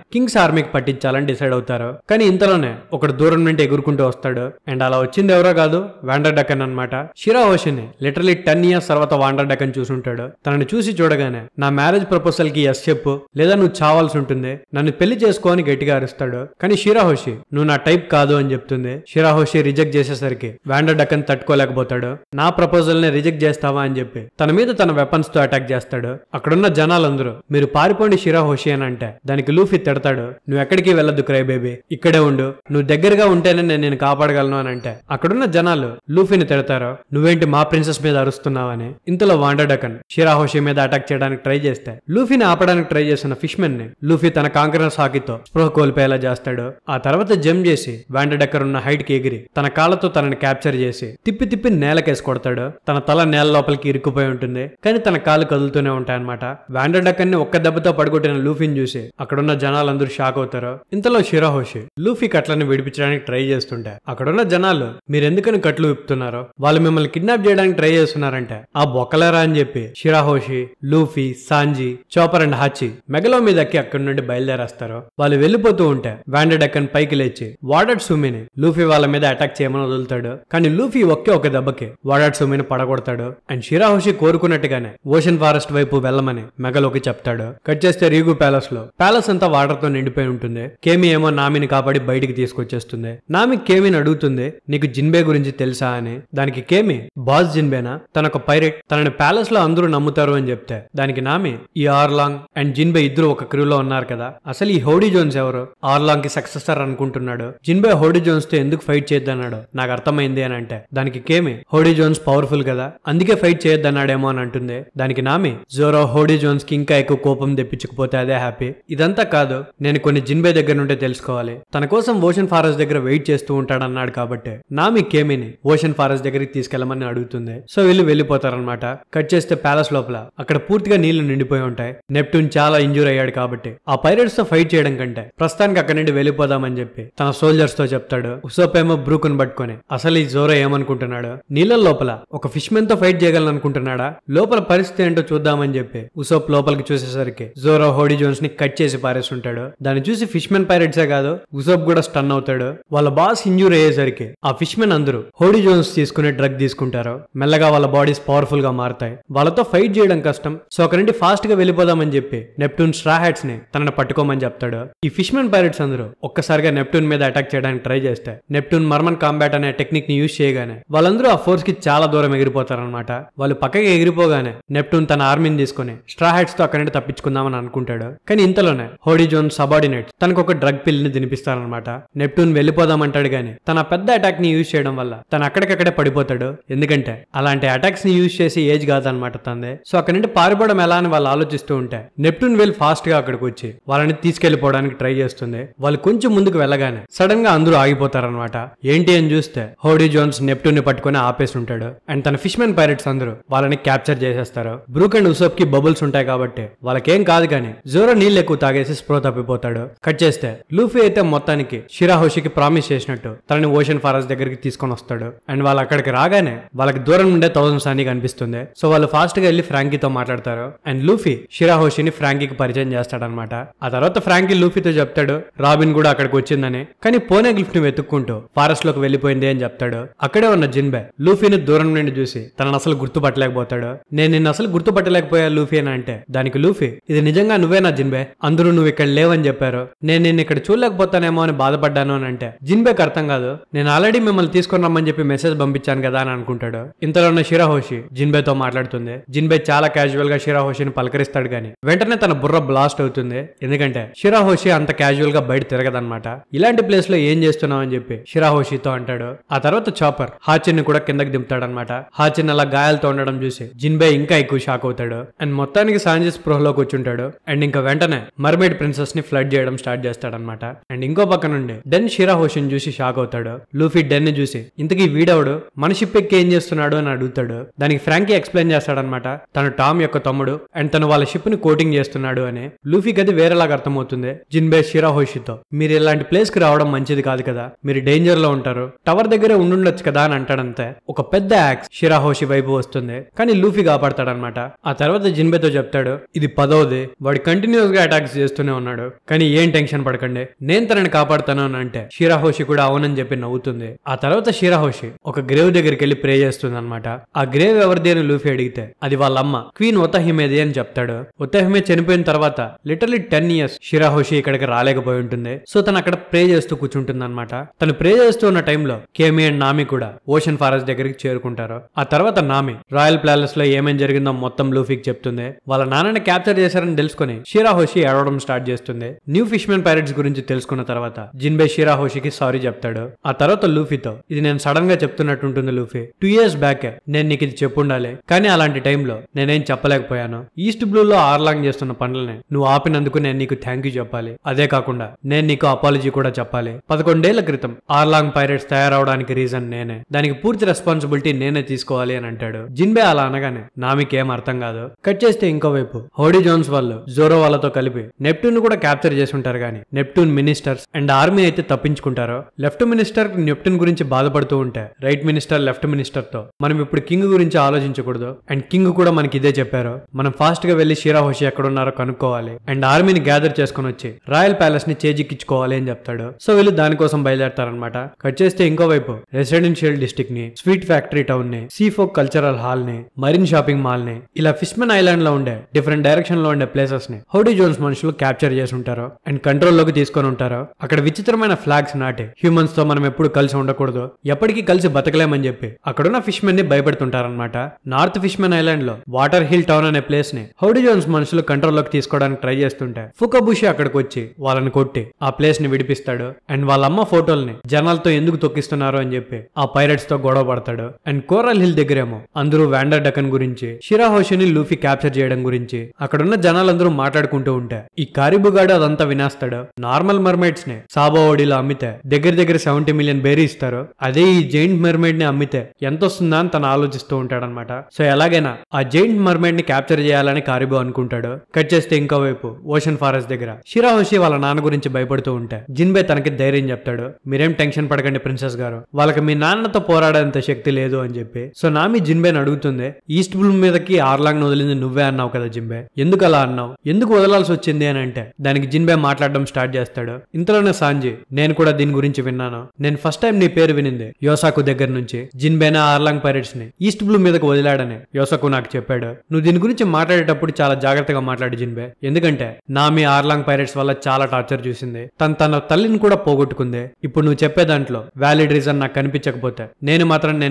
కింగ్స్ ఆర్మీకి పట్టించాలని డిసైడ్ అవుతారు. కానీ ఇంతలోనే ఒకడు దూరం నుండి ఎగురుకుంటూ వస్తాడు అండ్ అలా వచ్చింది ఎవరో కాదు, వాండర్ డకన్ అనమాట. షిరాహోషిని లిటరలీ 10 years తర్వాత వాండర్ డకన్ చూసుంటాడు. తనని చూసి చూడగానే నా మ్యారేజ్ ప్రపోజల్ కి ఎస్ చెప్పు లేదా నువ్వు చావాల్సి ఉంటుంది, నన్ను పెళ్లి చేసుకో అని గట్టిగా అరుస్తాడు. కానీ షిరాహోషి నువ్వు నా టైప్ కాదు అని చెప్తుంది. షిరాహోషి రిజెక్ట్ చేసేసరికి వాండర్ డకన్ తట్టుకోలేకపోతాడు. నా ప్రపోజల్ ని రిజెక్ట్ చేస్తావా అని చెప్పి తన మీద తన వెపన్స్ తో అటాక్ చేస్తాడు. అక్కడున్న జనాలందరూ మీరు పారిపోండి షిరాహోషి అని అంటే దానికి లూఫీ తిడతాడు, నువ్వు ఎక్కడికి వెళ్ళొద్దు క్రై బేబీ, ఇక్కడే ఉండు, నువ్వు దగ్గరగా ఉంటేనే నేను కాపాడగలను అని అంటే అక్కడున్న జనాలు లూఫీని తిడతారు, నువ్వేంటి మా ప్రిన్సెస్ మీద అరుస్తున్నావని. ఇంతలో వాండర్ డకన్ షిరాహోషి మీద అటాక్ చేయడానికి ట్రై చేస్తే లూఫీని ఆపడానికి ట్రై చేస్తున్న ఫిష్ మెన్ ని లూఫీ తన కాంకరర్ సాకితో స్పృహ కోల్పోయేలా చేస్తాడు. ఆ తర్వాత జంప్ చేసి వాండర్ డకన్ ఉన్న హైట్ కి ఎగిరి తన కాళ్ళతో తనని క్యాప్చర్ చేసి తిప్పి తిప్పి నేలకేసి కొడతాడు. తన తల నేల లోపలికి ఇరుక్కుపోయి ఉంటుంది కానీ తన కాళ్ళు కదులుతూనే ఉంటాయన్నమాట. వాండర్ డకన్ ని ఒక్క దెబ్బతో పడగొట్టిన లూఫీని చూసి అక్కడున్న జనాలందరూ షాక్ అవుతారు. ఇంతలో షిరాహోషి లూఫీ కట్లని విడిపించడానికి ట్రై చేస్తుంటే అక్కడున్న జనాలు మీరెందుకని కట్లు విప్పుతున్నారు, వాళ్ళు మిమ్మల్ని కిడ్నాప్ చేయడానికి ట్రై చేస్తున్నారంటే ఆ బొక్కలేరా అని చెప్పి షిరాహోషి, లూఫీ, సాంజీ, చాపర్ అండ్ హాచి మెగలో మీద ఎక్కి అక్కడి నుండి బయలుదేరేస్తారు. వాళ్ళు వెళ్ళిపోతూ ఉంటే వాండర్ డకన్ పైకి లేచి వాడెడ్ సుమిని లూఫీ వాళ్ళ మీద అటాక్ చేయమని వదులుతాడు. కానీ లూఫీ ఒకే ఒక దెబ్బకి వాడెడ్ సుమిని పడగొడతాడు అండ్ షిరాహోషి కోరుకున్నట్టుగానే ఓషన్ ఫారెస్ట్ వైపు వెళ్ళమని మెగలోకి చెప్తాడు. కట్ చేస్తే రీగు ప్యాలెస్ లో ప్యాలెస్ అంతా వాటర్ తో నిండిపోయి ఉంటుంది. కేమి ఏమో నామిని కాపాడి బయటికి తీసుకొచ్చేస్తుంది. నామి కేమిని అడుగుతుంది, నీకు జిన్బే గురించి తెలుసా అని. దానికి కేమి బాస్ జిన్బేనా, తనొక పైరెట్, తనని ప్యాలెస్ లో అందరూ నమ్ముతారు అని చెప్తే దానికి నామి ఈ ఆర్లాంగ్ అండ్ జిన్బే ఇద్దరు ఒక క్రూలో ఉన్నారు కదా, అసలు ఈ హోడీ జోన్స్ ఎవరు, ఆర్లాంగ్ కి సక్సెసర్ అనుకుంటున్నాడు, జిన్బే హోడీ జోన్స్ తో ఎందుకు ఫైట్ చేద్దన్నాడు నాకు అర్థమైంది అని అంటే దానికి కేమి హోడీ జోన్స్ పవర్ఫుల్ కదా అందుకే ఫైట్ చేయొద్దన్నాడేమో అని అంటుంది. దానికి నామి జోరో హోడీ జోన్స్ కి ఇంకా ఎక్కువ కోపం తెప్పించకపోతే అదే హ్యాపీ, ఇదంతా కాదు నేను కొన్ని జిన్బే దగ్గర నుండి తెలుసుకోవాలి, తన కోసం ఓషన్ ఫారెస్ట్ దగ్గర వెయిట్ చేస్తూ ఉంటాడన్నాడు కాబట్టి నామి కేమిని ఓషన్ ఫారెస్ట్ దగ్గరికి తీసుకెళ్లమని అడుగుతుంది. సో వీళ్ళు వెళ్ళిపోతారనమాట. కట్ చేస్తే ప్యాలెస్ లోపల అక్కడ పూర్తిగా నీళ్లు నిండిపోయి ఉంటాయి. నెప్టూన్ చాలా ఇంజూర్ అయ్యాడు కాబట్టి ఆ పైరేట్స్ తో ఫైట్ చేయడం కంటే ప్రస్తుతానికి అక్కడి నుండి వెళ్ళిపోదామని చెప్పి తన సోల్జర్స్ తో చెప్తాడు. ఉసోప్ ఏమో బ్రూకును పట్టుకొని అసలు ఈ జోరో ఏమనుకుంటున్నాడు, నీళ్ళ లోపల ఒక ఫిష్ మెన్ తో ఫైట్ చేయగలను అనుకుంటున్నాడా, లోపల పరిస్థితి ఏంటో చూద్దామని చెప్పి ఉసోప్ లోపలికి చూసేసరికి జోరో హోడీ జోన్స్ ని కట్ చేసి పారేస్తుంటాడు. దాన్ని చూసి ఫిష్ మెన్ పైరేట్సే కాదు ఉసోప్ కూడా స్టన్ అవుతాడు. వాళ్ళ బాస్ ఇంజూర్ అయ్యేసరికి ఆ ఫిష్ మెన్ అందరూ హోడీ జోన్స్ తీసుకునే డ్రగ్ తీసుకుంటారు. మెల్లగా వాళ్ళ బాడీస్ పవర్ఫుల్ గా మారుతాయి. వాళ్ళతో ఫైట్ చేయడం కష్టం. సో అక్కడి నుండి ఫాస్ట్ గా వెళ్ళిపోదామని చెప్పి నెప్టూన్ స్ట్రా హ్యాట్స్ ని తనని పట్టుకోమని చెప్తాడు. ఈ ఫిష్ మెన్ పైరేట్స్ అందరూ ఒక్కసారిగా నెప్టూన్ మీద అటాక్ చేయడానికి ట్రై చేస్తే నెప్టూన్ మర్మన్ కాంబాట్ అనే టెక్నిక్ ని యూజ్ చేయగానే వాళ్ళందరూ ఆ ఫోర్స్ కి చాలా దూరం ఎగిరిపోతారనమాట. వాళ్ళు పక్కకి ఎగిరిపోగానే నెప్టూన్ తన ఆర్మీని తీసుకుని స్ట్రా హ్యాట్స్ తో అక్కడి నుండి తప్పించుకుందామని అనుకుంటాడు. కానీ ఇంతలోనే హోడీ జోన్స్ సబార్డినేట్ తనకు ఒక డ్రగ్ పిల్ ని తినిపిస్తారనమాట. నెప్టూన్ వెళ్ళిపోదామంటాడు గానీ తన పెద్ద అటాక్ ని యూజ్ చేయడం వల్ల తను అక్కడికక్కడే పడిపోతాడు. ఎందుకంటే అలాంటి అటాక్స్ ని యూజ్ చేసి ఏజ్ కాదనమాట తందే. సో అక్కడి నుండి పారిపోవడం ఎలా అని వాళ్ళు ఆలోచిస్తూ ఉంటే నెప్టూన్ వెల్ ఫాస్ట్ గా అక్కడికి వచ్చి వాళ్ళని తీసుకెళ్లిపోవడానికి ట్రై చేస్తుంది. వాళ్ళు కొంచెం ముందుకు వెళ్ళగానే సడన్ గా అందరూ ఆగిపోతారనమాట. ఏంటి అని చూస్తే హోడీ జోన్స్ నెప్టూన్ ని పట్టుకుని ఆపేసి ఉంటాడు. అండ్ తన ఫిష్ మెన్ పైరేట్స్ అందరూ వాళ్ళని క్యాప్చర్ చేసేస్తారు. బ్రూక్ అండ్ ఉసోప్ కి బబుల్స్ ఉంటాయి కాబట్టి వాళ్ళకేం కాదు కానీ జోరో నీళ్ళు ఎక్కువ తాగేసి స్ప్రో తప్పిపోతాడు. కట్ చేస్తే లూఫీ అయితే మొత్తానికి షిరాహోషికి ప్రామిస్ చేసినట్టు తనని ఓషన్ ఫారెస్ట్ దగ్గరికి తీసుకొని వస్తాడు. అండ్ వాళ్ళు అక్కడికి రాగానే వాళ్ళకి దూరం నుండే 1000 సాని కనిపిస్తుంది. సో వాళ్ళు ఫాస్ట్ గా వెళ్లి ఫ్రాంకీతో మాట్లాడతారు. అండ్ లూఫీ షిరాహోషిని ఫ్రాంకీకి పరిచయం చేస్తాడనమాట. ఆ తర్వాత ఫ్రాంకీ లూఫీతో చెప్తాడు రాబిన్ కూడా అక్కడికి వచ్చిందని, కానీ పోనే గిఫ్ట్ ని వెతుక్కుంటూ ఫారెస్ట్ లోకి వెళ్లిపోయింది అని చెప్తాడు. అక్కడే ఉన్న జిన్బే లూఫీని దూరం నుండి చూసి తనను అసలు గుర్తుపట్టలేకపోతాడు. అయిపోతాడు. నేను నిన్ను అసలు గుర్తుపట్టలేకపోయా లూఫీ అని అంటే దానికి లూఫీ, ఇది నిజంగా నువ్వేనా జిన్బే? అందరూ నువ్వు ఇక్కడ లేవని చెప్పారు. నేను నిన్ను ఇక్కడ చూడలేకపోతానేమో అని బాధపడ్డాను అని అంటే జిన్బేకి అర్థం కాదు. నేను ఆల్రెడీ మిమ్మల్ని తీసుకుని రమ్మని చెప్పి మెసేజ్ పంపించాను కదా అని అనుకుంటాడు. ఇంతలో ఉన్న షిరాహోషి జిన్బేతో మాట్లాడుతుంది. జిన్బే చాలా క్యాజువల్ గా షిరాహోషిని పలకరిస్తాడు గాని వెంటనే తన బుర్ర బ్లాస్ట్ అవుతుంది. ఎందుకంటే షిరాహోషి అంత క్యాజువల్ గా బయట తిరగదన్నమాట. ఇలాంటి ప్లేస్ లో ఏం చేస్తున్నావు అని చెప్పి షిరాహోషితో అంటాడు. ఆ తర్వాత చాపర్ హాచిన్ ని కూడా కిందకి దింపుతాడనమాట. హాచిన్ అలా గాయాలతో ఉండడం చూసి జిన్బే ఇంకా ఎక్కువ షాక్ అవుతాడు. అండ్ మొత్తానికి సాంజీ స్పృహలో కూర్చుంటాడు. అండ్ ఇంకా వెంటనే మర్మైడ్ ప్రిన్సెస్ ని ఫ్లడ్ చేయడం స్టార్ట్ చేస్తాడనమాట. అండ్ ఇంకో పక్క నుండి డెన్ షిరాహోషిని చూసి షాక్ అవుతాడు. లూఫీ డెన్ ని చూసి ఇంతకీ వీడవుడు మన షిప్ ఎక్కి ఏం చేస్తున్నాడు అని అడుగుతాడు. దానికి ఫ్రాంకీ ఎక్స్ప్లెయిన్ చేస్తాడనమాట. తను టామ్ యొక్క తమ్ముడు అండ్ తను వాళ్ళ షిప్ ని కోటింగ్ చేస్తున్నాడు అని. లూఫీకి అది వేరేలాగా అర్థమవుతుంది. జిన్బే షిరాహోషితో మీరు ఇలాంటి ప్లేస్ కి రావడం మంచిది కాదు కదా, మీరు డేంజర్ లో ఉంటారు, టవర్ దగ్గరే ఉండుండొచ్చు కదా అని అంటాడంతే. ఒక పెద్ద యాక్స్ షిరాహోషి వైపు వస్తుంది కానీ లూఫీ కాపాడతాడనమాట. ఆ తర్వాత జిన్బేతో చెప్తాడు, ఇది 10వది, వాడు కంటిన్యూస్ గా అటాక్స్ చేస్తూనే ఉన్నాడు, కానీ ఏం టెన్షన్ పడకండి, నేను తనని కాపాడుతాను అని అంటే షిరాహోషి కూడా అవునని చెప్పి నవ్వుతుంది. ఆ తర్వాత షిరాహోషి ఒక గ్రేవ్ దగ్గరికి వెళ్ళి ప్రే చేస్తుంది అనమాట. ఆ గ్రేవ్ ఎవరిది అని లూఫీ అడిగితే అది వాళ్ళ అమ్మ క్వీన్ ఒతహిమేది అని చెప్తాడు. ఒతహిమే చనిపోయిన తర్వాత లిటరలీ 10 years షిరాహోషి ఇక్కడికి రాలేకపోయి ఉంటుంది. సో తను అక్కడ ప్రే చేస్తూ కూర్చుంటుంది అనమాట. తను ప్రే చేస్తూ ఉన్న టైంలో కేమి అండ్ నామి కూడా ఓషన్ ఫారెస్ట్ దగ్గరికి చేరుకుంటారు. ఆ తర్వాత నామి రాయల్ ప్యాలెస్ లో ఏమేం జరిగిందో మొత్తం లూఫీకి చెప్తుంది. వాళ్ళ నాన్నని క్యాప్చర్ చేశారని తెలుసుకుని షిరాహోషి ఏడవడం స్టార్ట్ చేస్తుంది. న్యూ ఫిష్మెన్ పైరేట్స్ గురించి తెలుసుకున్న తర్వాత జిన్బే షిరాహోషికి సారీ చెప్తాడు. ఆ తర్వాత లూఫీతో ఇది నేను సడన్ గా చెప్తున్నట్టుంటుంది లూఫీ, 2 years బ్యాక్ నేను నీకు ఇది చెప్పుండాలి, కానీ అలాంటి టైంలో నేనేం చెప్పలేకపోయాను. ఈస్ట్ బ్లూ లో ఆర్లాంగ్ చేస్తున్న పనులని నువ్వు ఆపినందుకు నేను నీకు థ్యాంక్ యూ చెప్పాలి. అదే కాకుండా నేను నీకు అపాలజీ కూడా చెప్పాలి. 11 ఏళ్ల క్రితం ఆర్లాంగ్ పైరేట్స్ తయారవడానికి రీజన్ నేనే, దానికి పూర్తి రెస్పాన్సిబిలిటీ నేనే తీసుకోవాలి అని అంటాడు. జిన్బే అలా అనగానే నామికి ఏం అర్థం కాదు. కట్ చేస్తే ఇంకోవైపు హోడీ జోన్స్ వాళ్ళు జోరో వాళ్ళతో కలిపి నెప్ట్యూన్ కూడా క్యాప్చర్ చేసి ఉంటారు కానీ నెప్ట్యూన్ మినిస్టర్స్ అండ్ ఆర్మీ అయితే తప్పించుకుంటారు. లెఫ్ట్ మినిస్టర్ నెప్ట్యూన్ గురించి బాధపడుతూ ఉంటే రైట్ మినిస్టర్ లెఫ్ట్ మినిస్టర్ తో మనం ఇప్పుడు కింగ్ గురించి ఆలోచించకూడదు అండ్ కింగ్ కూడా మనకి ఇదే చెప్పారు, మనం ఫాస్ట్ గా వెళ్లి షిరాహోషి ఎక్కడున్నారో కనుక్కోవాలి అండ్ ఆర్మీని గ్యాదర్ చేసుకుని వచ్చి రాయల్ ప్యాలెస్ ని చేజిక్కించుకోవాలి అని చెప్తాడు. సో వీళ్ళు దానికోసం బయలుదేరతారనమాట. కట్ చేస్తే ఇంకోవైపు రెసిడెన్షియల్ డిస్ట్రిక్ట్ ని, స్వీట్ ఫ్యాక్టరీ టౌన్ ని, సీఫోక్ కల్చరల్ హాల్ ని, మరిన్ షాపింగ్ మాల్ ని, ఇలా ఫిష్మెన్ ఐలాండ్ లో ఉండే డిఫరెంట్ డైరెక్షన్ లో ఉండే ప్లేసెస్ ని హోడీ జోన్స్ మనుషులు క్యాప్చర్ చేసి ఉంటారు అండ్ కంట్రోల్ లోకి తీసుకొని ఉంటారు. అక్కడ విచిత్రమైన ఫ్లాగ్స్ నాటి హ్యూమన్స్ తో మనం ఎప్పుడు కలిసి ఉండకూడదు, ఎప్పటికీ కలిసి బతకలేమని చెప్పి అక్కడున్న ఫిష్మెన్ ని భయపెడుతుంటారనమాట. నార్త్ ఫిష్మెన్ ఐలాండ్ లో వాటర్ హిల్ టౌన్ అనే ప్లేస్ ని హోడీ జోన్స్ మనుషులు కంట్రోల్ లోకి తీసుకోవడానికి ట్రై చేస్తుంటే ఫుకబుషి అక్కడికి వచ్చి వాళ్ళని కొట్టి ఆ ప్లేస్ ని విడిపిస్తాడు అండ్ వాళ్ళ అమ్మ ఫోటోల్ని జనాలతో ఎందుకు తొక్కిస్తున్నారు అని చెప్పి ఆ పైరట్స్ తో గొడవ పడతాడు. అండ్ కోరల్ హిల్ దగ్గరేమో అందరూ వ్యాండర్ డకన్ గురించి, షిరాహోషిని లూఫీ క్యాప్చర్ చేయడం గురించి అక్కడున్న జనాలందరూ మాట్లాడుకుంటూ ఉంటే ఈ కారిబుగాడు అదంతా వినేస్తాడు. నార్మల్ మర్మైడ్స్ ని సాబోడిలో అమ్మితే దగ్గర 70 million బేరీ ఇస్తారు, అదే ఈ జైంట్ మర్మైడ్ ని అమ్మితే ఎంత వస్తుందా అని తను ఆలోచిస్తూ ఉంటాడనమాట. సో ఎలాగైనా ఆ జైంట్ మర్మైడ్ ని క్యాప్చర్ చేయాలని కారిబు అనుకుంటాడు. కట్ చేస్తే ఇంకోవైపు ఓషన్ ఫారెస్ట్ దగ్గర షిరాహోషి వాళ్ళ నాన్న గురించి భయపడుతూ ఉంటే జిన్బే తనకి ధైర్యం చెప్తాడు, మీరేం టెన్షన్ పడకండి ప్రిన్సెస్ గారు, వాళ్ళకి మీ నాన్నతో పోరాడేంత శక్తి లేదు అని చెప్పి. సో నామి జిన్బేని అడుగుతుంది, ఈస్ట్ బ్లూ మీదకి ఆర్లాంగ్ వదిలింది నువ్వే అన్నావు కదా జిన్బే, ఎందుకు అలా అన్నావు, ఎందుకు వదలాల్సి వచ్చింది అని అంటే దానికి జిన్బే మాట్లాడడం స్టార్ట్ చేస్తాడు. ఇంతలోనే సాంజీ, నేను కూడా దీని గురించి విన్నాను, నేను ఫస్ట్ టైం నీ పేరు వినింది యోసాకు దగ్గర నుంచి, జిన్బేనే ఆర్లాంగ్ పైరేట్స్ ని ఈస్ట్ బ్లూ మీదకి వదిలాడని యోసాకు నాకు చెప్పాడు. నువ్వు దీని గురించి మాట్లాడేటప్పుడు చాలా జాగ్రత్తగా మాట్లాడు జిన్బే, ఎందుకంటే నామి ఆర్లాంగ్ పైరేట్స్ వల్ల చాలా టార్చర్ చూసింది, తన తల్లిని కూడా పోగొట్టుకుంది. ఇప్పుడు నువ్వు చెప్పే దాంట్లో వ్యాలిడ్ రీజన్ నాకు కనిపించకపోతే నేను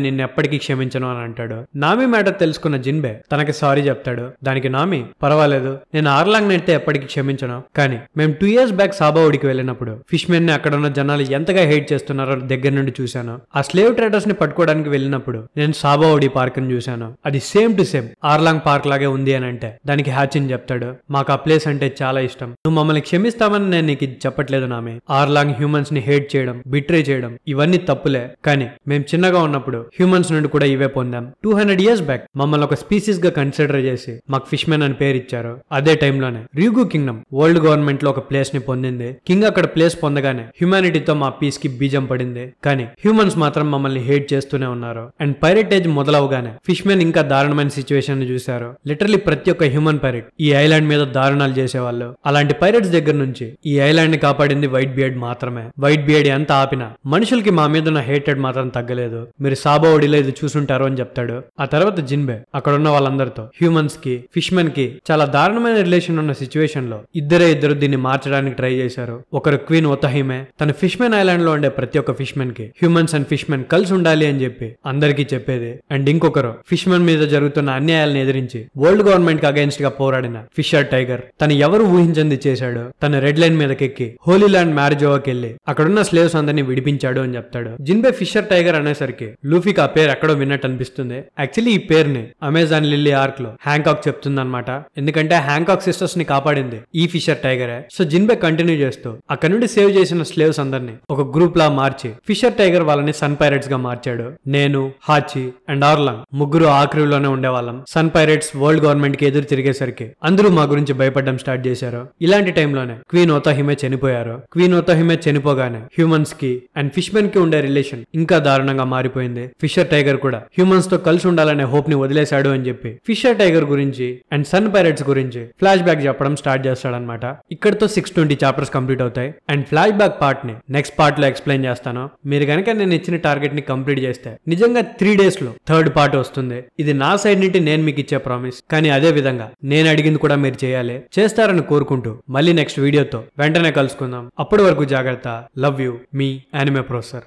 నిన్ను ఎప్పటికీ క్షమించను అని అంటాడు. నామి మ్యాటర్ తెలుసుకున్న జిన్బే తనకి సారీ చెప్తాడు. దానికి నామి, పర్వాలేదు, నేను ఆర్లాంగ్ అయితే ఎప్పటికీ క్షమించను, కానీ మేము 2 years బ్యాక్ సాబావుడికి వెళ్ళినప్పుడు ఫిష్మెన్ ని అక్కడ ఉన్న జనాలు ఎంతగా హేట్ చేస్తున్నారో దగ్గర నుండి చూశాను. ఆ స్లేవ్ ట్రేడర్స్ ని పట్టుకోవడానికి వెళ్ళినప్పుడు నేను సాబావుడి పార్క్ ని చూశాను, అది సేమ్ టు సేమ్ ఆర్లాంగ్ పార్క్ లాగే ఉంది అని అంటే దానికి హాచిన్ చెప్తాడు, మాకు ఆ ప్లేస్ అంటే చాలా ఇష్టం, నువ్వు మమ్మల్ని క్షమిస్తామని నేను నీకు చెప్పట్లేదు నామి, ఆర్లాంగ్ హ్యూమన్స్ ని హేట్ చేయడం, బిట్రే చేయడం ఇవన్నీ తప్పులే, కానీ మేము చిన్నగా ఉన్నప్పుడు హ్యూమన్స్ నుండి కూడా ఇవే పొందాం. 200 years బ్యాక్ మమ్మల్ని ఒక స్పీసీస్ గా కన్సిడర్ చేసి మాకు ఫిష్మెన్ అని పేరు ఇచ్చారు. అదే టైంలోనే ర్యూగు కింగ్డమ్ వరల్డ్ గవర్నమెంట్ లో ఒక ప్లేస్ ని పొందింది. కింగ్ అక్కడ ప్లేస్ పొందగానే హ్యూమానిటీతో మా పీస్ కి బీజం పడింది, కానీ హ్యూమన్స్ మాత్రం మమ్మల్ని హేట్ చేస్తూనే ఉన్నారు. అండ్ పైరేట్ ఏజ్ మొదలవగానే ఫిష్మెన్ ఇంకా దారుణమైన సిచ్యువేషన్ ని చూశారు. లిటరలీ ప్రతి ఒక్క హ్యూమన్ పైరేట్ ఈ ఐలాండ్ మీద దారుణాలు చేసేవాళ్ళు. అలాంటి పైరేట్స్ దగ్గర నుంచి ఈ ఐలాండ్ ని కాపాడింది వైట్ బియర్డ్ మాత్రమే. వైట్ బియర్డ్ ఎంత ఆపినా మనుషులకి మా మీద ఉన్న హేటెడ్ మాత్రం తగ్గలేదు. మీరు సాబావుడిలో ఇది చూసుంటారు అని చెప్తాడు. ఆ తర్వాత జిన్బే అక్కడ ఉన్న వాళ్ళందరితో హ్యూమన్స్ కి ఫిష్ మెన్ కి చాలా దారుణమైన రిలేషన్ ఉన్న సిచ్యువేషన్ లో ఇద్దరు దీన్ని మార్చడానికి ట్రై చేశారు. ఒకరు క్వీన్ ఒతహిమే తన ఫిష్ మెన్ ఐలాండ్ లో ఉండే ప్రతి ఒక్క ఫిష్ మెన్ కి హ్యూమన్స్ అండ్ ఫిష్ మెన్ కలిసి ఉండాలి అని చెప్పి అందరికీ చెప్పేది. అండ్ ఇంకొకరు ఫిష్ మెన్ మీద జరుగుతున్న అన్యాయాలను ఎదిరించి వరల్డ్ గవర్నమెంట్ కి అగైన్స్ట్ గా పోరాడిన ఫిషర్ టైగర్ తను ఎవరు ఊహించింది చేశాడు. తన రెడ్ లైన్ మీదకెక్కి హోలీ ల్యాండ్ మ్యారేజోవాకి వెళ్లి అక్కడున్న స్లేవ్స్ అందరినీ విడిపించాడు అని చెప్తాడు. జిన్బే ఫిషర్ టైగర్ అనేసరికి లూఫీకి ఆ పేరు ఎక్కడో విన్నట్టు అనిపిస్తుంది. యాక్చువల్లీ ఈ పేరుని అమెజాన్ లిల్లీ ఆర్క్ లో హ్యాంకాక్ చెప్తుంది అనమాట. ఎందుకంటే హ్యాంకాక్ సిస్టర్స్ ని కాపాడింది ఈ ఫిషర్ టైగరే. సో జిన్బే కంటిన్యూ చేస్తూ అక్కడ నుండి సేవ్ చేసిన స్లేవ్స్ అందరినీ ఒక గ్రూప్ లా మార్చి ఫిషర్ టైగర్ వాళ్ళని సన్ పైరేట్స్ గా మార్చాడు. నేను, హాచి అండ్ ఆర్లాంగ్ ముగ్గురు ఆ క్రూలోనే ఉండేవాళ్ళం. సన్ పైరేట్స్ వరల్డ్ గవర్నమెంట్ కి ఎదురు తిరిగేసరికి అందరూ మా గురించి భయపడడం స్టార్ట్ చేశారు. ఇలాంటి టైంలోనే క్వీన్ ఒతహిమే చనిపోయారు. క్వీన్ ఒతహిమే చనిపోగానే హ్యూమన్స్ కి అండ్ ఫిష్ మెన్ కి ఉండే రిలేషన్ ఇంకా దారుణంగా మారిపోయింది. ఫిషర్ టైగర్ కూడా హ్యూమన్స్ తో కలిసి ఉండాలనే హోప్ ని వదిలేశాడు అని చెప్పి ఫిషర్ టైగర్ గురించి అండ్ సన్ పైరేట్స్ గురించి ఫ్లాష్ బ్యాక్ చెప్పడం స్టార్ట్ చేస్తాడనమాట. ఇక్కడతో 620 చాప్టర్స్ కంప్లీట్ అవుతాయి. అండ్ ఫ్లాష్ బ్యాక్ పార్ట్ ని నెక్స్ట్ పార్ట్ లో ఎక్స్ప్లెయిన్ చేస్తాను. మీరు కనుక నేను ఇచ్చిన టార్గెట్ ని కంప్లీట్ చేస్తే నిజంగా 3 days లో థర్డ్ పార్ట్ వస్తుంది. ఇది నా సైడ్ నుండి నేను మీకు ఇచ్చే ప్రామిస్. కానీ అదే విధంగా నేను అడిగింది కూడా మీరు చేయాలి. చేస్తారని కోరుకుంటూ మళ్ళీ నెక్స్ట్ వీడియోతో వెంటనే కలుసుకుందాం. అప్పటి వరకు జాగ్రత్త. Love you, me anime professor.